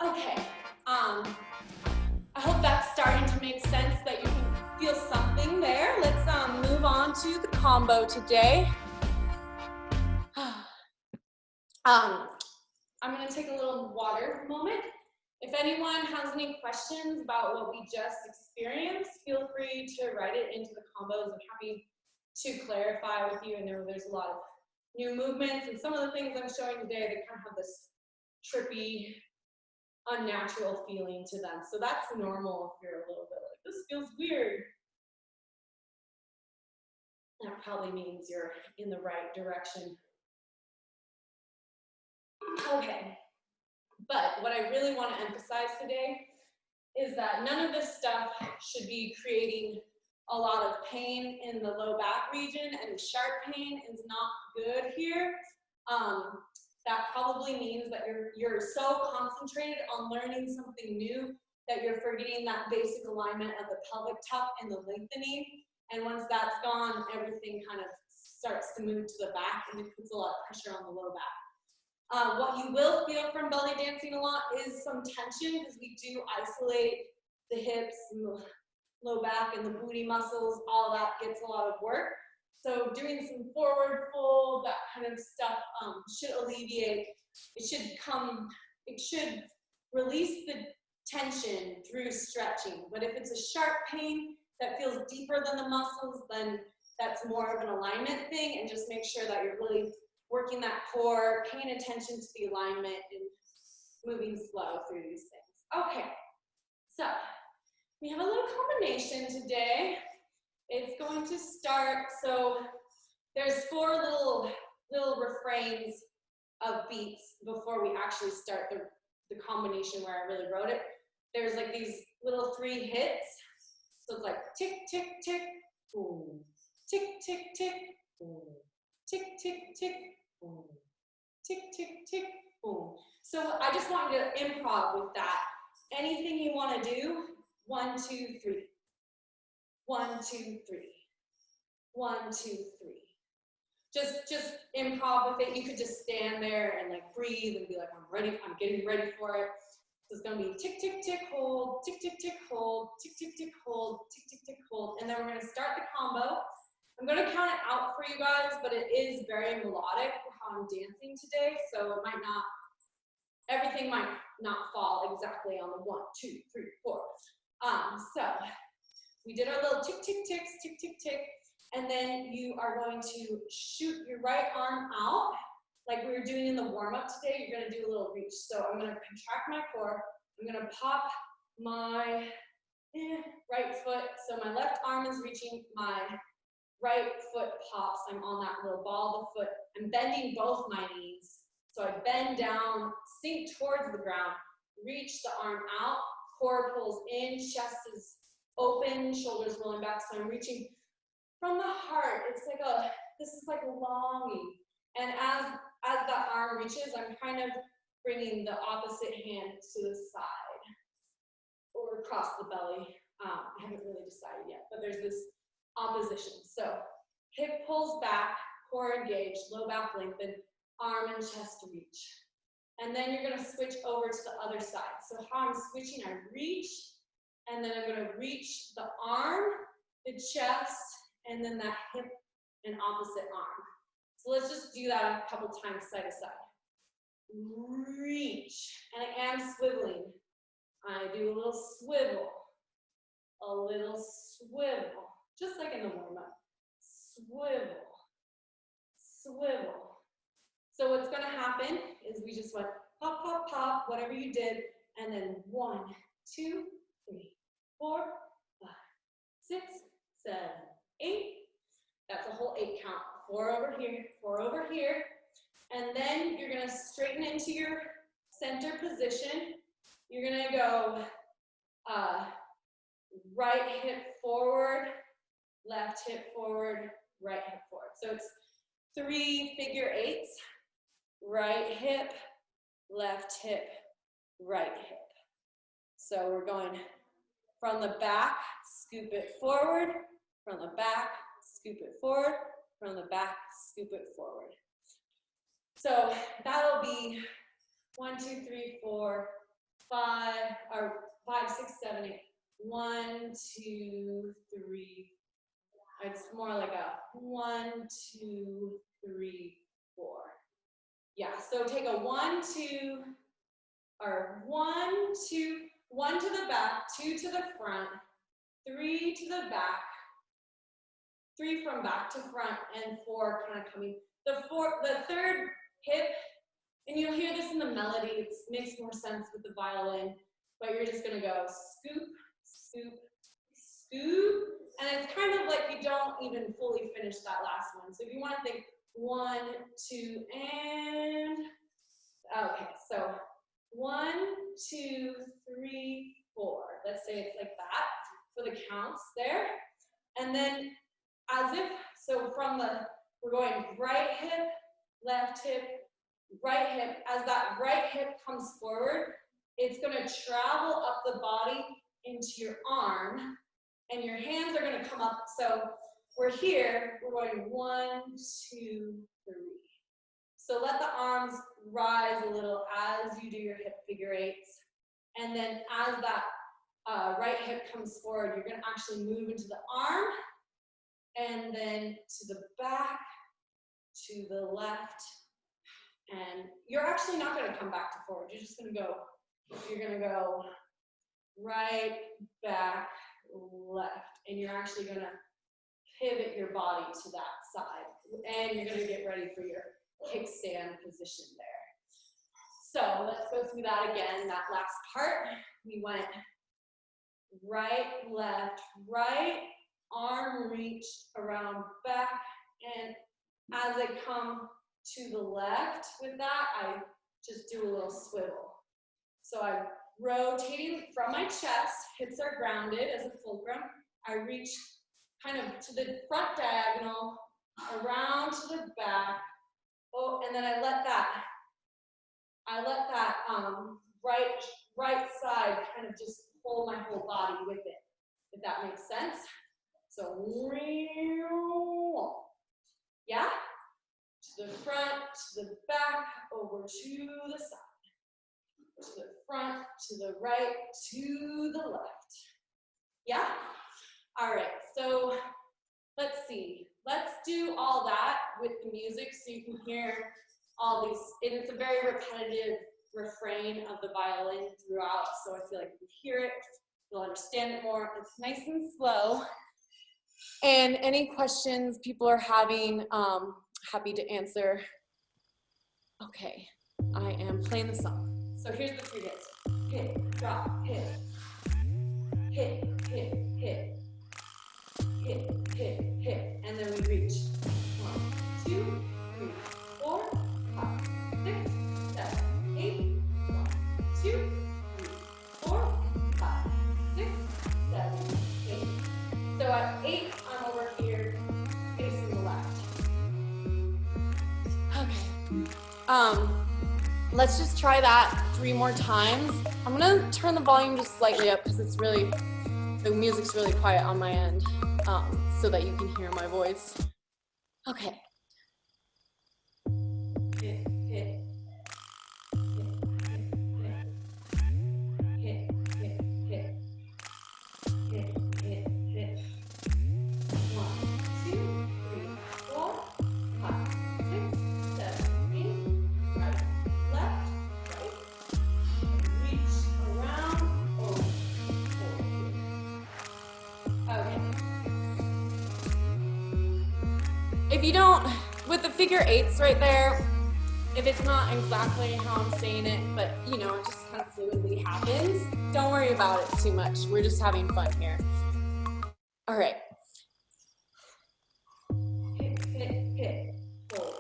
Okay, I hope that's starting to make sense, that you can feel something there. Let's move on to the combo today. I'm going to take a little water moment. If anyone has any questions about what we just experienced, feel free to write it into the combos. I'm happy to clarify with you. And there's a lot of new movements, and some of the things I'm showing today, they kind of have this trippy, unnatural feeling to them. So that's normal if you're a little bit like, this feels weird. That probably means you're in the right direction. Okay, but what I really want to emphasize today is that none of this stuff should be creating a lot of pain in the low back region, and sharp pain is not good here. That probably means that you're so concentrated on learning something new that you're forgetting that basic alignment of the pelvic tuck and the lengthening. And once that's gone, everything kind of starts to move to the back, and it puts a lot of pressure on the low back. What you will feel from belly dancing a lot is some tension, because we do isolate the hips and the low back and the booty muscles. All of that gets a lot of work. So doing some forward fold, that kind of stuff should alleviate. It should release the tension through stretching. But if it's a sharp pain that feels deeper than the muscles, then that's more of an alignment thing, and just make sure that you're really working that core, paying attention to the alignment, and moving slow through these things. Okay, so we have a little combination today. It's going to start, so there's 4 little refrains of beats before we actually start the combination where I really wrote it. There's like these little 3 hits. So it's like tick, tick, tick, boom, tick, tick, tick, boom, tick, tick, tick, boom, tick, tick, tick, boom. So I just want you to improv with that. Anything you want to do, 1, 2, 3. 1, 2, 3. 1, 2, 3. Just improv with it. You could just stand there and like breathe and be like, I'm ready, I'm getting ready for it. So it's gonna be tick, tick, tick, hold, tick, tick, tick, hold, tick, tick, tick, hold, tick, tick, tick, hold. And then we're gonna start the combo. I'm gonna count it out for you guys, but it is very melodic for how I'm dancing today. So it might not, everything might not fall exactly on the 1, 2, 3, 4. So we did our little tick, tick, ticks, tick, tick, tick. And then you are going to shoot your right arm out like we were doing in the warm-up today. You're going to do a little reach. So I'm going to contract my core. I'm going to pop my right foot. So my left arm is reaching, my right foot pops. I'm on that little ball of the foot. I'm bending both my knees. So I bend down, sink towards the ground, reach the arm out, core pulls in, chest is open, shoulders rolling back. So I'm reaching from the heart. It's like this is like a longing. And as that arm reaches, I'm kind of bringing the opposite hand to the side or across the belly. I haven't really decided yet, but there's this opposition. So hip pulls back, core engaged, low back lengthened, arm and chest reach. And then you're gonna switch over to the other side. So how I'm switching, I reach, and then I'm gonna reach the arm, the chest, and then that hip and opposite arm. So let's just do that a couple times side to side. Reach, and I am swiveling. I do a little swivel, just like in the warm-up. Swivel, swivel. So what's gonna happen is we just went pop, pop, pop, whatever you did, and then 1, 2, 3, 4, 5, 6, 7, 8. That's a whole 8 count. 4 over here, 4 over here. And then you're gonna straighten into your center position. You're gonna go right hip forward, left hip forward, right hip forward. So it's 3 figure eights, right hip, left hip, right hip. So we're going from the back, scoop it forward, from the back, scoop it forward, from the back, scoop it forward. So that'll be 1, 2, 3, 4, 5, or 5, 6, 7, 8. 1, 2, 3. It's more like a 1, 2, 3, 4. Yeah, so take a 1, 2, or 1, 2, 1 to the back, 2 to the front, 3 to the back, 3 from back to front, and 4 kind of coming. The third hip, and you'll hear this in the melody, it makes more sense with the violin, but you're just gonna go scoop, scoop, scoop, and it's kind of like you don't even fully finish that last one. So if you want to think 1, 2, and okay, so 1, 2, 3, 4. Let's say it's like that for the counts there, and then as if so we're going right hip, left hip, right hip. As that right hip comes forward, it's going to travel up the body into your arm, and your hands are going to come up. So we're here, we're going 1, 2, 3. So let the arms rise a little as you do your hip figure eights. And then as that right hip comes forward, you're going to actually move into the arm, and then to the back, to the left. And you're actually not going to come back to forward. You're just going to go, right, back, left. And you're actually going to pivot your body to that side. And you're going to get ready for your kickstand position there. So let's go through that again, that last part. We went right, left, right, arm reach around back, and as I come to the left with that, I just do a little swivel. So I'm rotating from my chest, hips are grounded as a fulcrum. I reach kind of to the front diagonal, around to the back, oh, and then I let that right side kind of just pull my whole body with it, if that makes sense. So, yeah, to the front, to the back, over to the side, to the front, to the right, to the left. Yeah? All right, so let's see. Let's do all that with the music so you can hear all these, and it's a very repetitive refrain of the violin throughout, so I feel like if you hear it, you'll understand it more. It's nice and slow. And any questions people are having, happy to answer. Okay, I am playing the song. So here's the 3 hits. Hit, drop, hit. Hit, hit, hit. Hit, hit, hit. And then we reach 1, 2, 3, 4, 5, 6, 7, 8. 1, 2, 3, 4, 5, 6, 7, 8. So at 8, I'm over here facing the left. Okay. Let's just try that 3 more times. I'm gonna turn the volume just slightly up because the music's really quiet on my end, so that you can hear my voice. Okay. Hit, hit. If you don't, with the figure eights right there, if it's not exactly how I'm saying it, but you know, it just kind of fluidly happens, don't worry about it too much. We're just having fun here. All right. Hit, hit, hit, hold.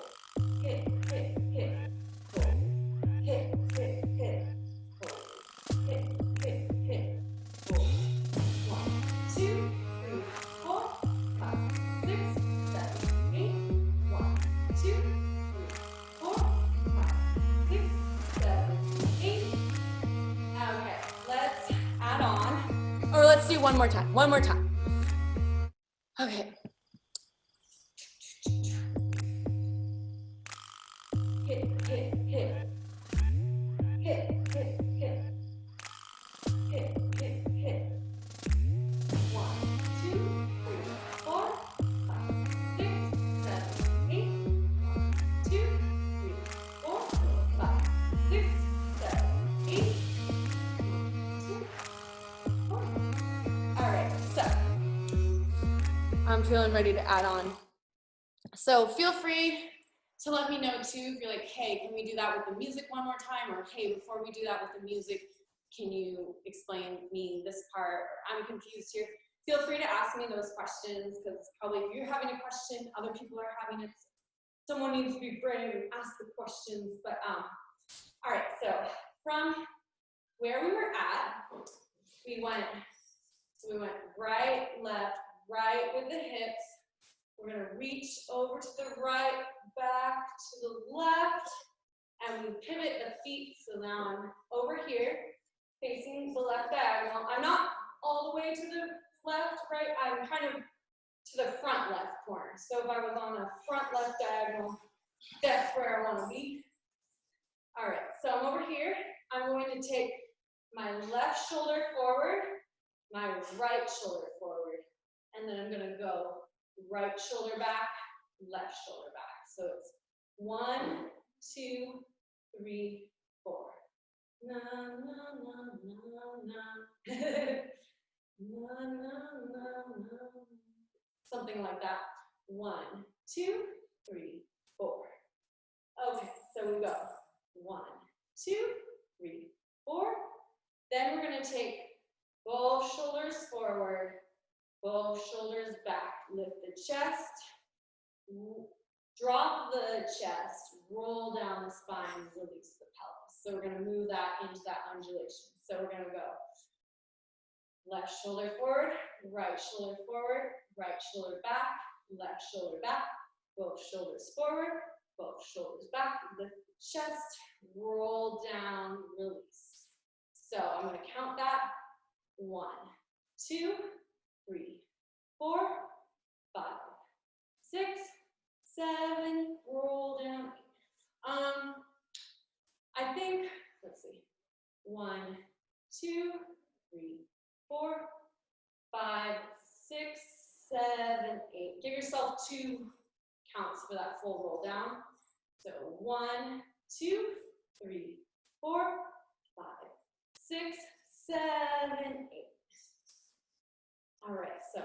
Hit, hit, hit, hold. Hit, hit, hit, hold. Hit, do one more time, one more time. Okay. Hit, hit, hit. Hit, hit, hit. Hit, hit, hit. 1, 2, 3, 4, 5, 6, 7, 8. 1, 2, 3, 4, 5, 6, 7, 8. 1, 2, 4. All right, so I'm feeling ready to add on. So feel free to let me know too if you're like, hey, can we do that with the music one more time? Or hey, before we do that with the music, can you explain me this part? Or I'm confused here. Feel free to ask me those questions, because probably if you're having a question, other people are having it. Someone needs to be brave and ask the questions. But all right, so from where we were at, we went right, left, right with the hips. We're gonna reach over to the right, back to the left, and we pivot the feet. So now I'm over here, facing the left diagonal. I'm not all the way to the left, right? I'm kind of to the front left corner. So if I was on a front left diagonal, that's where I wanna be. All right, so I'm over here. I'm going to take my left shoulder forward, my right shoulder forward, and then I'm gonna go right shoulder back, left shoulder back. So it's 1, 2, 3, 4. Na, na, na, na, na. Na, na, na, na. Something like that. 1, 2, 3, 4. Okay, so we go 1, 2, 3, 4. Then we're gonna take both shoulders forward, both shoulders back. Lift the chest, drop the chest, roll down the spine, release the pelvis. So we're gonna move that into that undulation. So we're gonna go left shoulder forward, right shoulder forward, right shoulder back, left shoulder back, both shoulders forward, both shoulders back, lift the chest, roll down, release. So I'm gonna count that. 1, 2, 3, 4, 5, 6, 7, roll down. I think, let's see, 1, 2, 3, 4, 5, 6, 7, 8. Give yourself 2 counts for that full roll down. So 1, 2, 3, 4, 5, 6, 7, 8. All right, so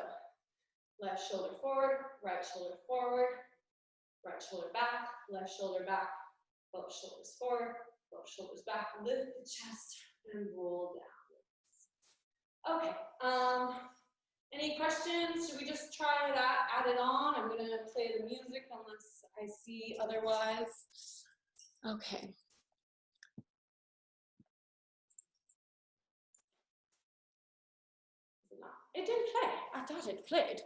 left shoulder forward, right shoulder forward, right shoulder back, left shoulder back, both shoulders forward, both shoulders back, lift the chest and roll down. Okay, any questions? Should we just try that, add it on? I'm gonna play the music unless I see otherwise. Okay. It didn't play. I thought it played.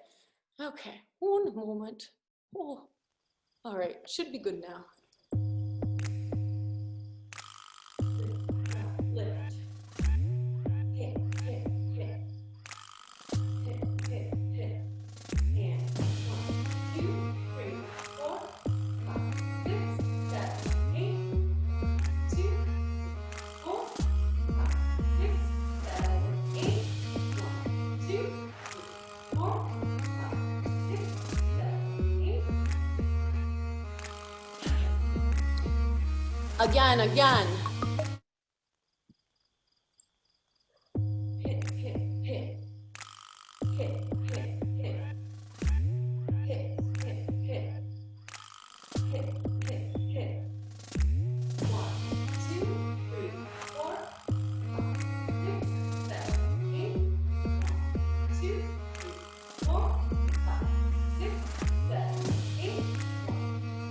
Okay, one moment. Oh. All right, should be good now. Lift. Hit, hit, hit. Hit, hit, hit. And 1, 2, 3, 4, 5, 6, 7, 8. 1, 2, 4, 5, 6, 7, 8. 1, 2, 4, 5, 6, 7, 8. Again. Hit, hit, hit. Hit, hit, hit. Hit, hit, hit. Hit, hit, hit. 1, 2, 3, 4, 5, 6, 7, 8. 1, 2, 3, 4, 5, 6, 7, 8. 1,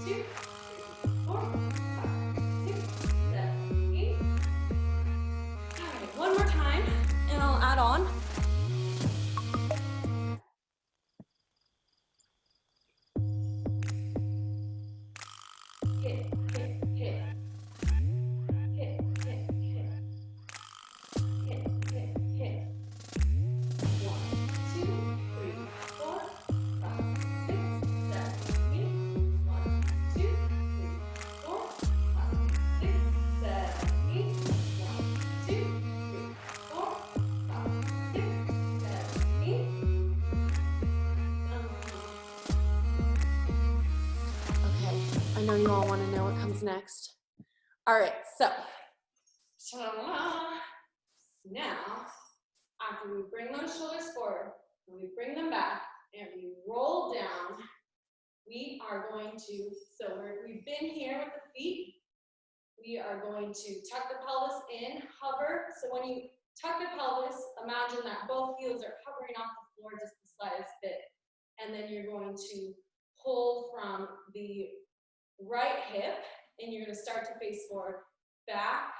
2, 3, 4, 5, 6, 7, you all want to know what comes next. All right, so now, after we bring those shoulders forward, and we bring them back, and we roll down, we are going to, so we've been here with the feet. We are going to tuck the pelvis in, hover. So when you tuck the pelvis, imagine that both heels are hovering off the floor just the slightest bit. And then you're going to pull from the right hip, and you're going to start to face forward, back,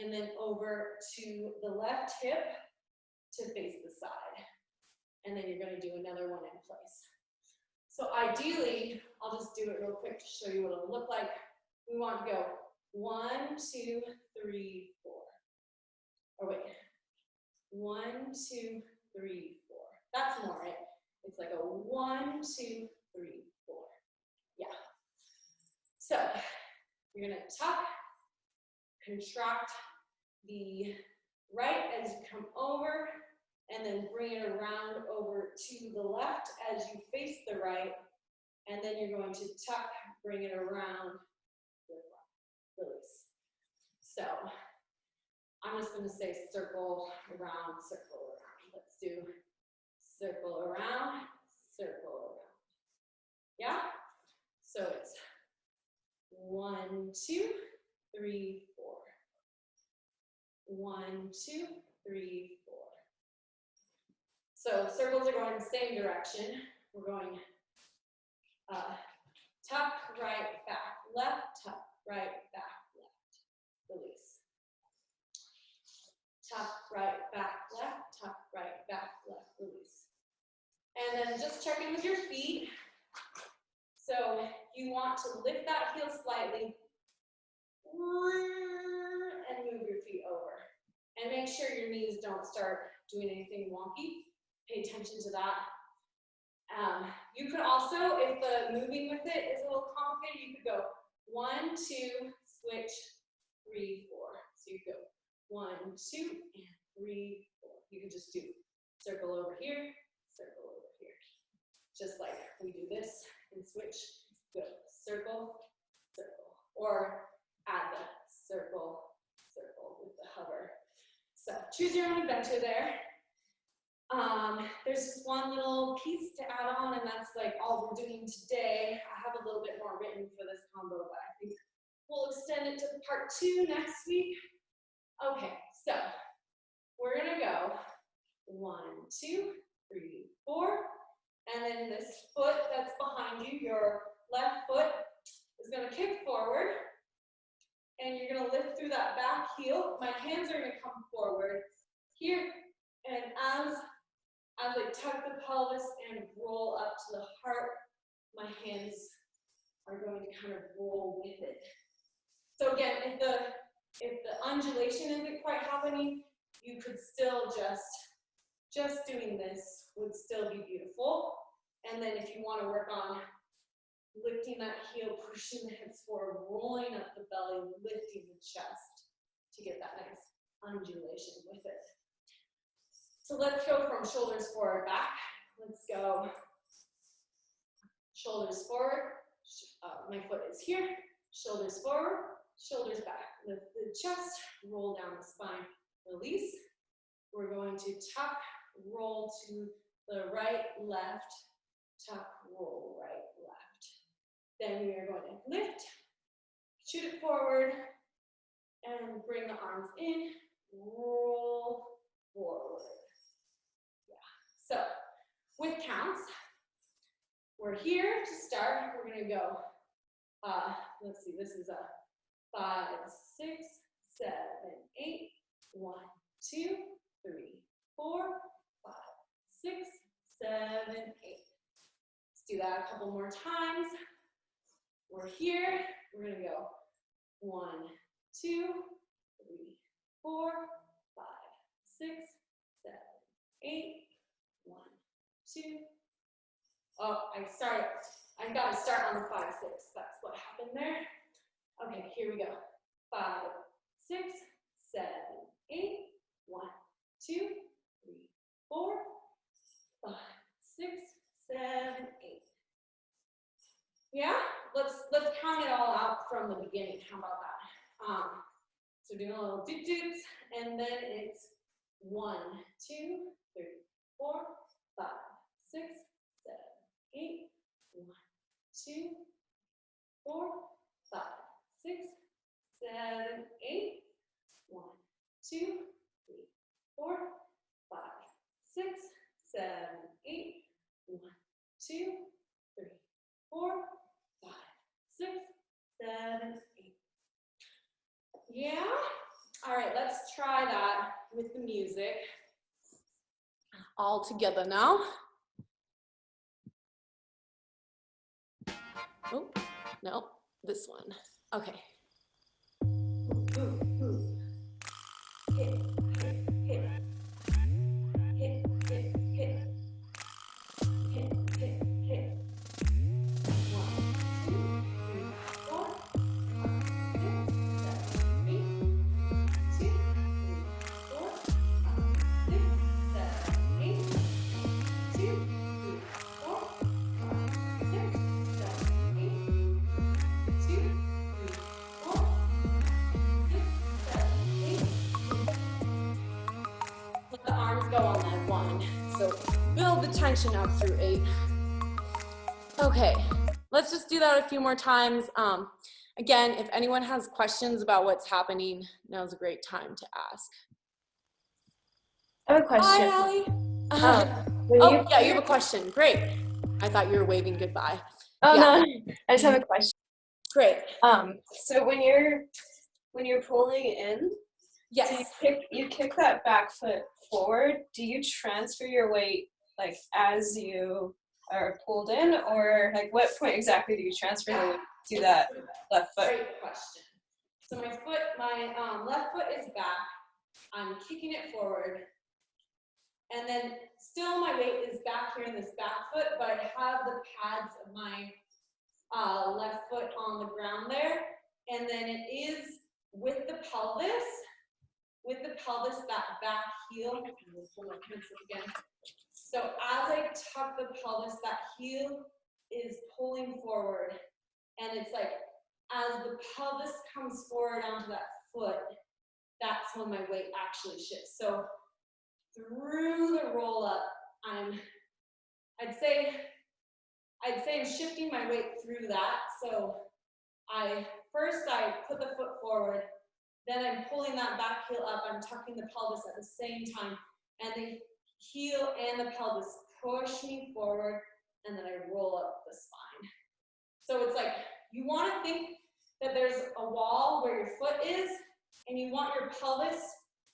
and then over to the left hip to face the side. And then you're going to do another one in place. So ideally, I'll just do it real quick to show you what it'll look like. We want to go 1, 2, 3, 4. Or wait, 1, 2, 3, 4. That's more it. It's like a 1, 2, 3, 4. Yeah. So you're gonna tuck, contract the right as you come over, and then bring it around over to the left as you face the right, and then you're going to tuck, bring it around, release. So I'm just going to say circle around, circle around. Let's do circle around, circle around. Yeah? So it's 1, 2, 3, 4. 1, 2, 3, 4. So circles are going the same direction. We're going tuck, right, back, left, tuck, right, back, left, release. Tuck, right, back, left, tuck, right, back, left, release. And then just check in with your feet. So you want to lift that heel slightly and move your feet over. And make sure your knees don't start doing anything wonky. Pay attention to that. You could also, if the moving with it is a little complicated, you could go 1, 2, switch, 3, 4. So you go 1, 2, and 3, 4. You could just do circle over here, circle over here. Just like we do this and switch, go circle, circle. Or add the circle, circle with the hover. So choose your own adventure there. There's just one little piece to add on, and that's like all we're doing today. I have a little bit more written for this combo, but I think we'll extend it to part 2 next week. Okay, so we're gonna go 1, 2, 3, 4, and then this foot that's behind you, your left foot, is gonna kick forward, and you're gonna lift through that back heel. My hands are gonna come forward here, and as I tuck the pelvis and roll up to the heart, my hands are going to kind of roll with it. So again, if the undulation isn't quite happening, you could still just doing this would still be beautiful. And then if you want to work on lifting that heel, pushing the hips forward, rolling up the belly, lifting the chest to get that nice undulation with it. So let's go from shoulders forward, back. Let's go shoulders forward. My foot is here. Shoulders forward, shoulders back. Lift the chest, roll down the spine, release. We're going to tuck, roll to the right, left, tuck, roll, right, left. Then we are going to lift, shoot it forward, and bring the arms in, roll forward. So, with counts, we're here to start. We're going to go, let's see, this is a 5, 6, 7, 8, 1, 2, 3, 4, 5, 6, 7, 8. Let's do that a couple more times. We're here. We're going to go 1, 2, 3, 4, 5, 6, 7, 8. 1, 2. Oh, I got to start on the 5, 6. That's what happened there. Okay, here we go. 5, 6, 7, 8. 1, 2, 3, 4, 5, 6, 7, 8. Yeah, let's count it all So doing a little doot doots, and then it's 1, 2, 3, 4, 5, 6, 7, 8, 1, 2, 4, 5, 6, 7, 8, 1, 2, 3, 4, 5, 6, 7, 8, 1, 2, 3, 4, 5, 6, 7, 8. Yeah? All right, let's try that with the music. All together now. Oh, no, this one. Okay. Ooh, ooh. Hit, hit, hit. Hit, hit, hit. Hit, hit, hit. 1, 2, 3, 4, 5, 6, 7, 8. 2, 3, 4, 5, 6, 7, 8. 2, 3, 4, 5, 6, 7, 8. 2, 3, 4, 5, 6, 7, 8. Let the arms go on that 1. So build the tension up through 8. Okay, let's just do that a few more times. Again, if anyone has questions about what's happening, now's a great time to ask. I have a question. Hi, Hallie. Oh, Yeah, you have a question. Great. I thought you were waving goodbye. Oh, yeah. no, I just have a question. Great. So when you're pulling in, Yes. so you kick that back foot forward. Do you transfer your weight like as you are pulled in, or like what point exactly do you transfer the weight to that left foot? Great question. So my left foot is back. I'm kicking it forward. And then still my weight is back here in this back foot, but I have the pads of my left foot on the ground there. And then it is with the pelvis, that back heel. Again. So as I tuck the pelvis, that heel is pulling forward. And it's like, as the pelvis comes forward onto that foot, that's when my weight actually shifts. So through the roll up, I'd say I'm shifting my weight through that. So first I put the foot forward, then I'm pulling that back heel up, I'm tucking the pelvis at the same time, and the heel and the pelvis push me forward, and then I roll up the spine. So it's like, you want to think that there's a wall where your foot is, and you want your pelvis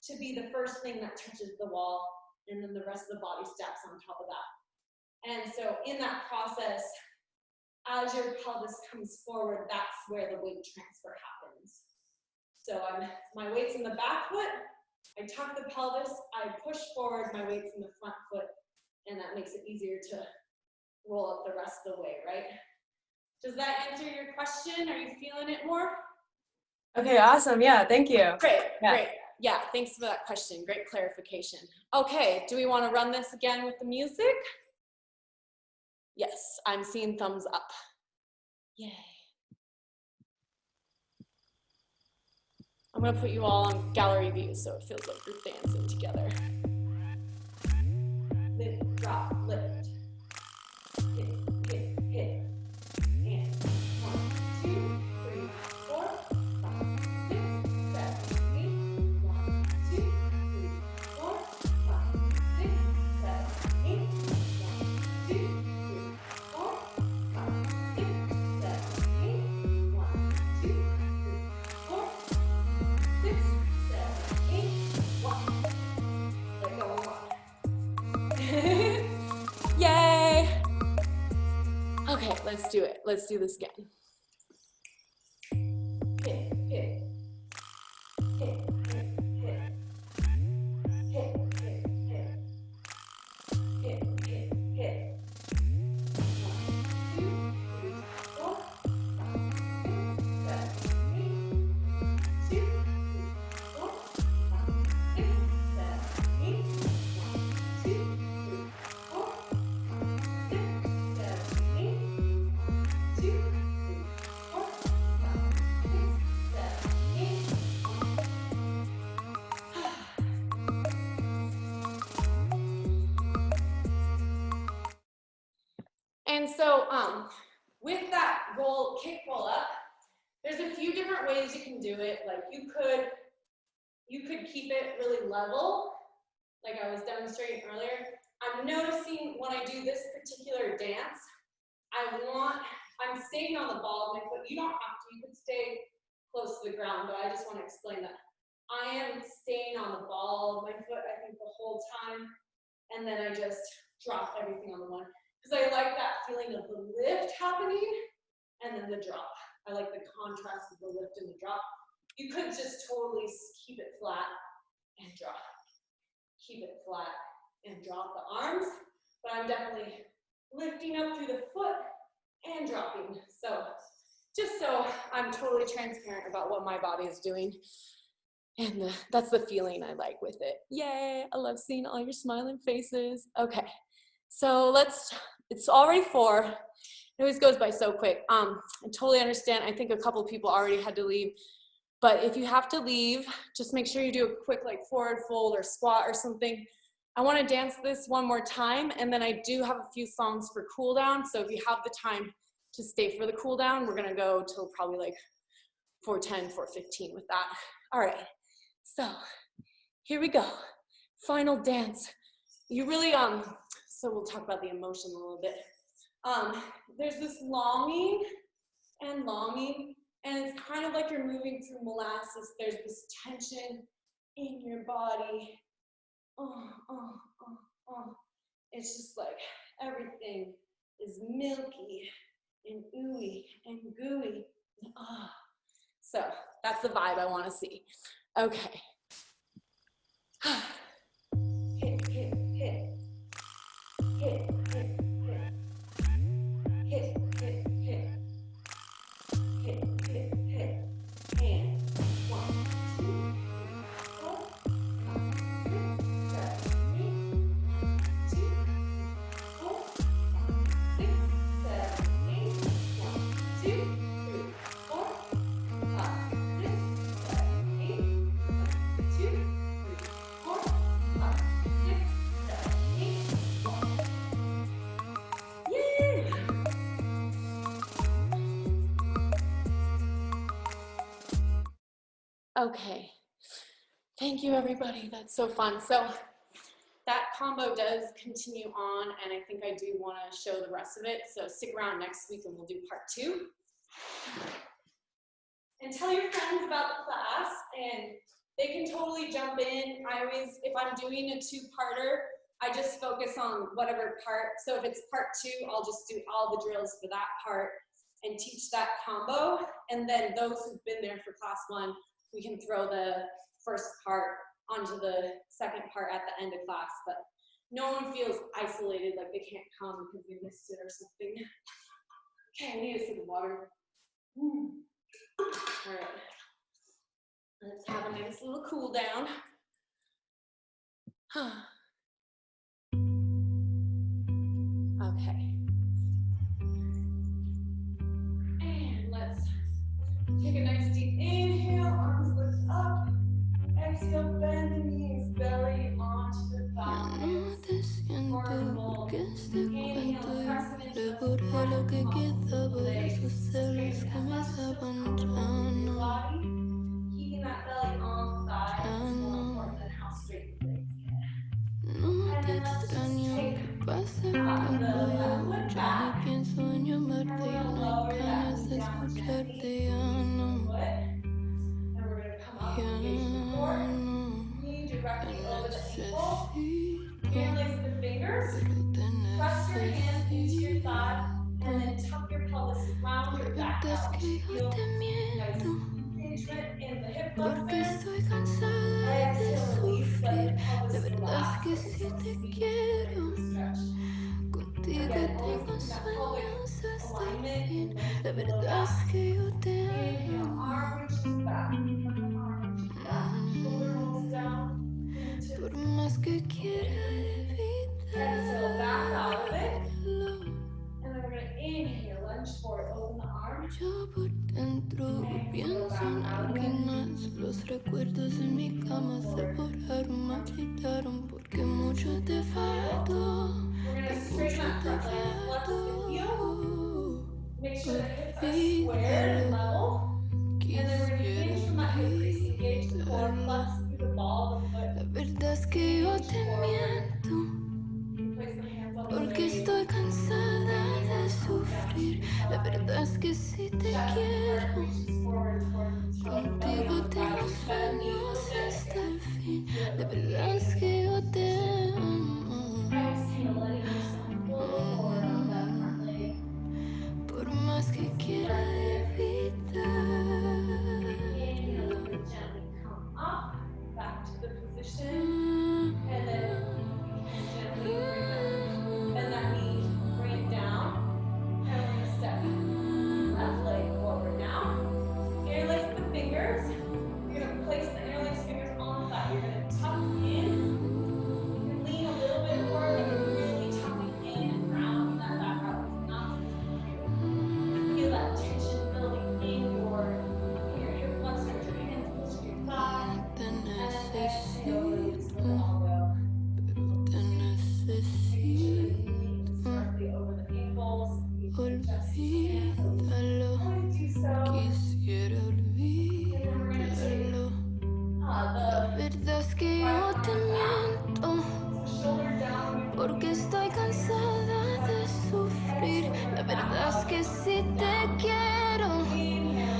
to be the first thing that touches the wall, and then the rest of the body stacks on top of that. And so in that process, as your pelvis comes forward, that's where the weight transfer happens. So my weight's in the back foot, I tuck the pelvis, I push forward, my weight's in the front foot, and that makes it easier to roll up the rest of the way, right? Does that answer your question? Are you feeling it more? Okay, awesome. Yeah, thank you. Great, great. Yeah, thanks for that question. Great clarification. Okay, do we want to run this again with the music? Yes, I'm seeing thumbs up. Yay. I'm going to put you all on gallery view so it feels like you're dancing together. Lift, drop, lift. Hit, hit, hit. And 1, 2, 3, 4, 5, 6, 7, 8. 1, 2, 3, 4, 5, 6, 7, 8. 1, 2, 3, 4, 5, 6, 7, 8. 1, 2, 3, 4, 6, 7, 8. 1. Let go of 1. Yay! Okay, let's do it. Let's do this again. Hit, hit. Hit, hit, hit. Hit, hit, hit. Hit, hit, hit. 1, 2, 3, 4, 5, 6, 7, 8. 2, 3, 4, 5, 6, 7, 8. 1, 2, 3, 4, 5, 6, 7, 8. 1, 2, 3, And so with that kick roll up, there's a few different ways you can do it. Like you could keep it really level, like I was demonstrating earlier. I'm noticing when I do this particular dance, I'm staying on the ball of my foot. You don't have to, you could stay close to the ground, but I just want to explain that. I am staying on the ball of my foot, I think, the whole time, and then I just drop everything on the one. Because I like that feeling of the lift happening, and then the drop. I like the contrast of the lift and the drop. You could just totally keep it flat and drop. Keep it flat and drop the arms, but I'm definitely lifting up through the foot and dropping. So just so I'm totally transparent about what my body is doing. And that's the feeling I like with it. Yay, I love seeing all your smiling faces. Okay, so it's already 4. It always goes by so quick. I totally understand. I think a couple people already had to leave. But if you have to leave, just make sure you do a quick like forward fold or squat or something. I want to dance this one more time, and then I do have a few songs for cool down. So if you have the time to stay for the cool down, we're gonna go till probably like 4:10, 4:15 with that. All right, so here we go. Final dance. You really, so we'll talk about the emotion a little bit. There's this longing, and it's kind of like you're moving through molasses. There's this tension in your body. It's just like everything is milky and ooey and gooey. So that's the vibe I want to see. Okay. Hit, hit, hit. Hit, hit, hit. Hit, hit, hit. Hit, hit, hit. And 1, 2, 4, 5, 6, 7, 8. 2, 4, 5, 6, 7, 8. 1, 2, 3, 4, 5, 6, 7, 8. 1, 2, 3, 4, 5, 6, 7, 8. 1. Yay! Okay. Thank you, everybody. That's so fun. So that combo does continue on, and I think I do want to show the rest of it. So stick around next week and we'll do part 2. And tell your friends about the class, and they can totally jump in. If I'm doing a 2-parter, I just focus on whatever part. So if it's part 2, I'll just do all the drills for that part and teach that combo. And then those who've been there for class 1, we can throw the first part onto the second part at the end of class, but no one feels isolated, like they can't come because they missed it or something. Okay, I need a sip of water. All right, let's have a nice little cool down. Okay. And let's take a nice deep inhale, arms lift up. Exhale, bend the knees, belly onto the thighs. Forward fold. Inhale, press it into the front of the legs. Straighten as much as possible with your body. Keeping that belly on the thighs is more important than how straight the legs get. And then let's just take the left foot back. We're going to lower that knee down gently into the foot. And we're going to come up and engage the core. Knee directly over the ankle. Interlace the fingers. Press your hands into your thigh. And then tuck your pelvis around your back out. Feel nice impingement in the hip flexors. Exhale, release. Let the pelvis relax. Get yourself seated. Stretch. Again, always keep that pelvic alignment and lift the low back. Inhale, arm reaches back. Arm reaches back. Shoulder rolls down into the exhale, back out of it. And then we're going to inhale, lunge forward, open the arm. Yo por dentro Exhale, pienso en back out of alguien it. más. Los recuerdos en mi cama se borraron, marchitaron porque mucho te faltó. We're going to straighten that front leg, flex the heel, flex through the ball of the foot. La verdad es que yo te miento, Place the hands on the porque leg. estoy cansada de sufrir. La verdad es que si te quiero, contigo tengo sueños hasta el fin. La verdad es que yo te amo. Exhale, letting yourself roll forward on that front leg. Por más que quiera evitarlo. Inhale, gently come up, back to the position, and then you can gently bend that knee, bring it down, and we're gonna step left leg forward now. Interlace the fingers. You're gonna place the interlaced fingers on the thigh. You're gonna tuck in. You can lean a little bit more, but you're really tucking in and rounding that back out. It's not supposed to do. Feel that tension building in your hip flexors, your hands close to your thigh, and then exhale, release, let it all go. Making sure the knee is directly over the ankles. Olvídalo, Always do so. quisiera olvidarlo. La verdad es que yo te miento, porque estoy cansada de sufrir. La verdad es que si te quiero,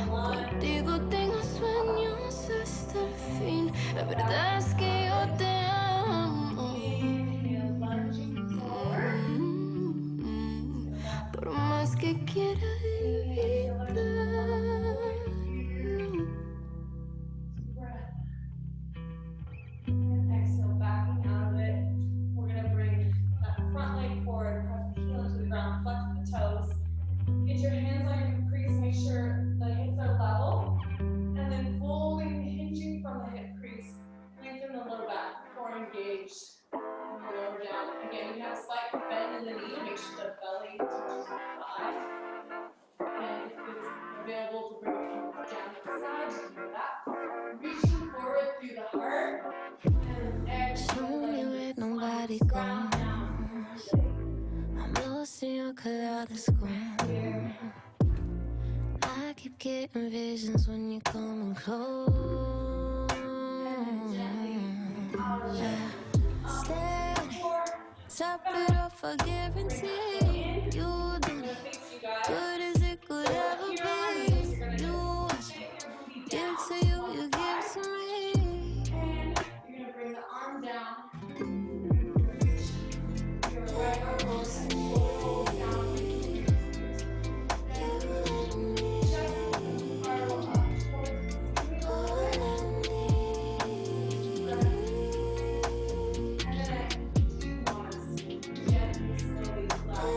contigo tengo sueños hasta el fin. La verdad es que yo te amo. Por más que quiera evitarlo. And exhale, backing out of it. We're gonna bring that front leg forward, press the heel into the ground, flex the toes. Get your hands on your hip crease, make sure the hips are level. And then folding, hinging from the hip crease, lengthen the low back, core engaged, and the lower down. Again, you have a slight bend in the knee, make sure the belly touches the thigh. And if it's available to bring your hands down to the side, you can do that. Reaching forward through the heart. Show me where nobody goes. I'm lost in your kaleidoscope. I keep getting visions when you're coming close. Stay, top it off, I guarantee. You did it, good as it could ever be. You watch me, give it to you, you give it to me. And you're gonna bring the arm down. Reach your right arm goes down. Just spiral up towards the ceiling. And then I do want us to gently, slowly flex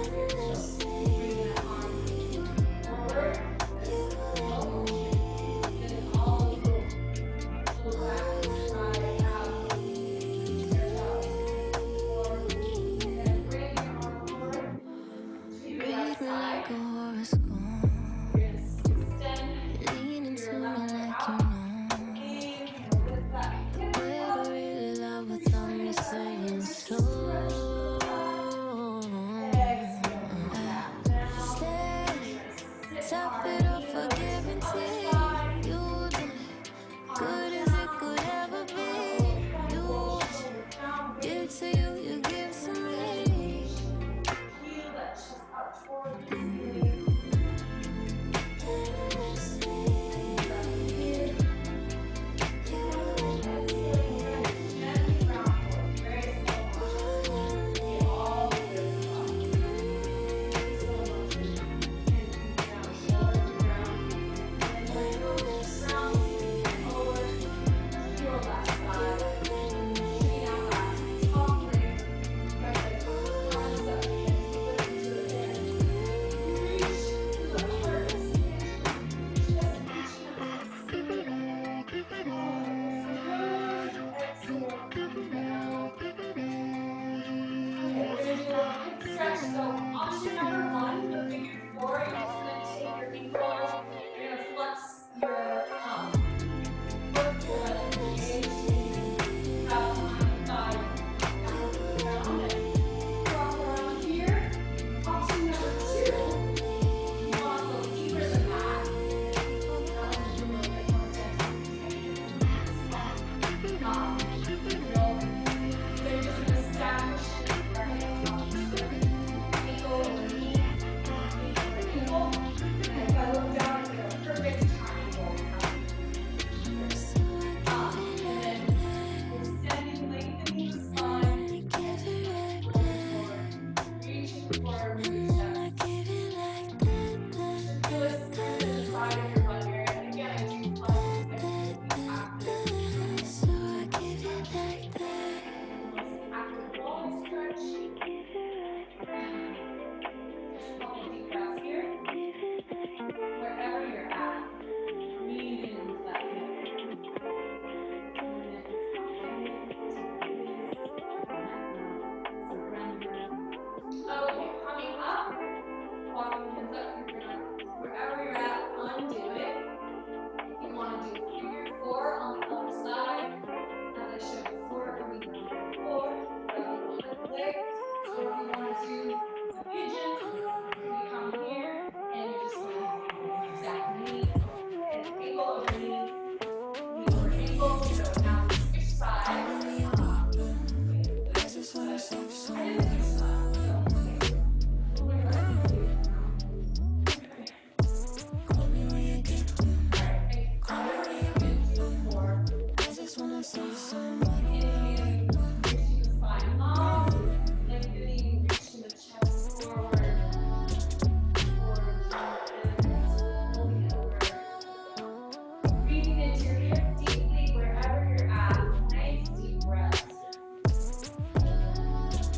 So you're just going to establish our hands on each other, ankle over knee, knee over ankle. And if I look down, it's like a perfect triangle. And then extending, lengthening the spine, reaching forward, moving steps. Feel this kind of the side of your butt area. And again, I do flex this extremely active. Active rolling stretch. Just a couple deep breaths here. Wherever you're at, breathe into that hip. Okay, coming up, walking hands up, you're gonna, wherever you're at, undo it. If you want to do figure four on the other side, as I showed before, coming down to the floor, grabbing behind the leg. Or if you want to do a pigeon, you come here and you're just going to stack knee and ankle over knee, knee over ankle. So now we switch sides. Inhaling, reaching the spine up, lengthening, reaching the chest forward, and rolling it over. Breathing into your hip deeply wherever you're at. Nice deep breaths.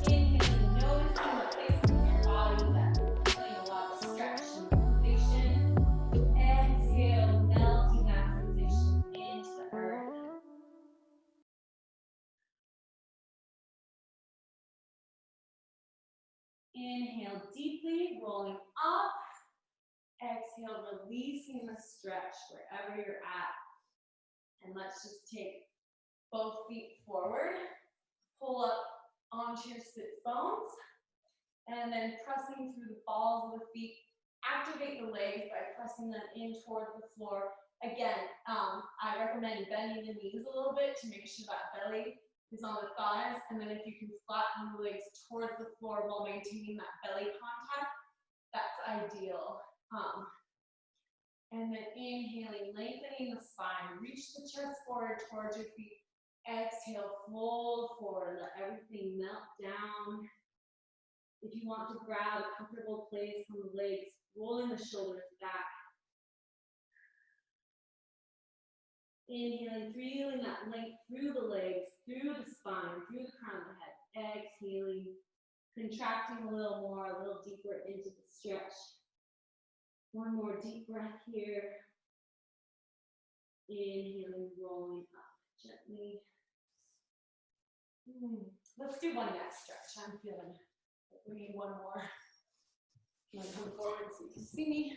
Inhaling, noticing the places in your body that are feeling a lot of stretch and sensation. Exhale, melting that sensation into the earth. Inhale deeply, rolling up. Exhale, releasing the stretch wherever you're at. And let's just take both feet forward. Pull up onto your sits bones. And then pressing through the balls of the feet. Activate the legs by pressing them in towards the floor. Again, I recommend bending the knees a little bit to make sure that belly is on the thighs, and then if you can flatten the legs towards the floor while maintaining that belly contact, that's ideal. And then inhaling, lengthening the spine, reach the chest forward towards your feet. Exhale, fold forward, let everything melt down. If you want to grab a comfortable place on the legs, rolling the shoulders back. Inhaling, feeling that length through the legs, through the spine, through the crown of the head. Exhaling, contracting a little more, a little deeper into the stretch. One more deep breath here. Inhaling, rolling up gently. Let's do one neck stretch. I'm feeling like we need one more. I'm gonna come forward so you can see me.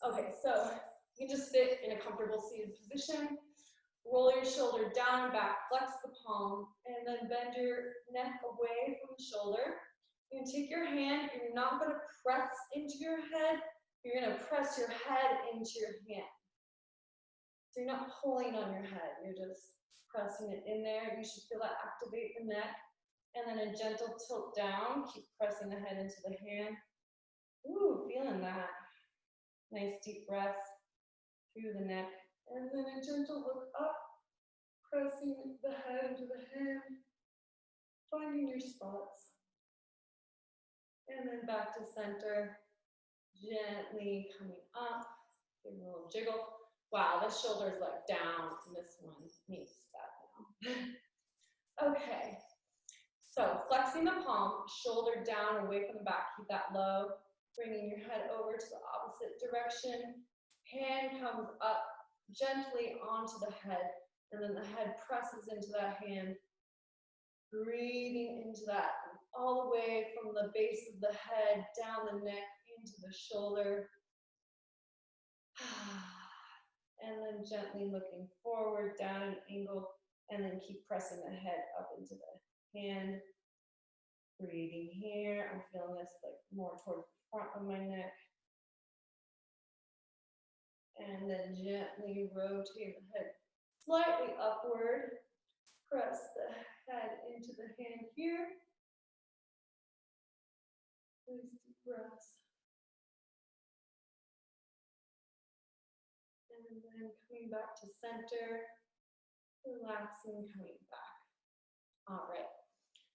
Okay, so you can just sit in a comfortable seated position. Roll your shoulder down and back, flex the palm, and then bend your neck away from the shoulder. You're gonna take your hand, you're not gonna press into your head, you're gonna press your head into your hand. So you're not pulling on your head, you're just pressing it in there. You should feel that activate the neck. And then a gentle tilt down, keep pressing the head into the hand. Ooh, feeling that. Nice deep breaths through the neck. And then a gentle look up, pressing the head into the hand, finding your spots. And then back to center, gently coming up, give a little jiggle. Wow, this shoulder's like down, and this one needs that now. Okay, so flexing the palm, shoulder down, away from the back, keep that low. Bringing your head over to the opposite direction. Hand comes up gently onto the head, and then the head presses into that hand. Breathing into that all the way from the base of the head, down the neck, into the shoulder. And then gently looking forward, down an angle, and then keep pressing the head up into the hand. Breathing here. I'm feeling this like more towards the front of my neck. And then gently rotate the head slightly upward. Press the head into the hand here. Nice deep breaths. And then coming back to center, relaxing, coming back. All right.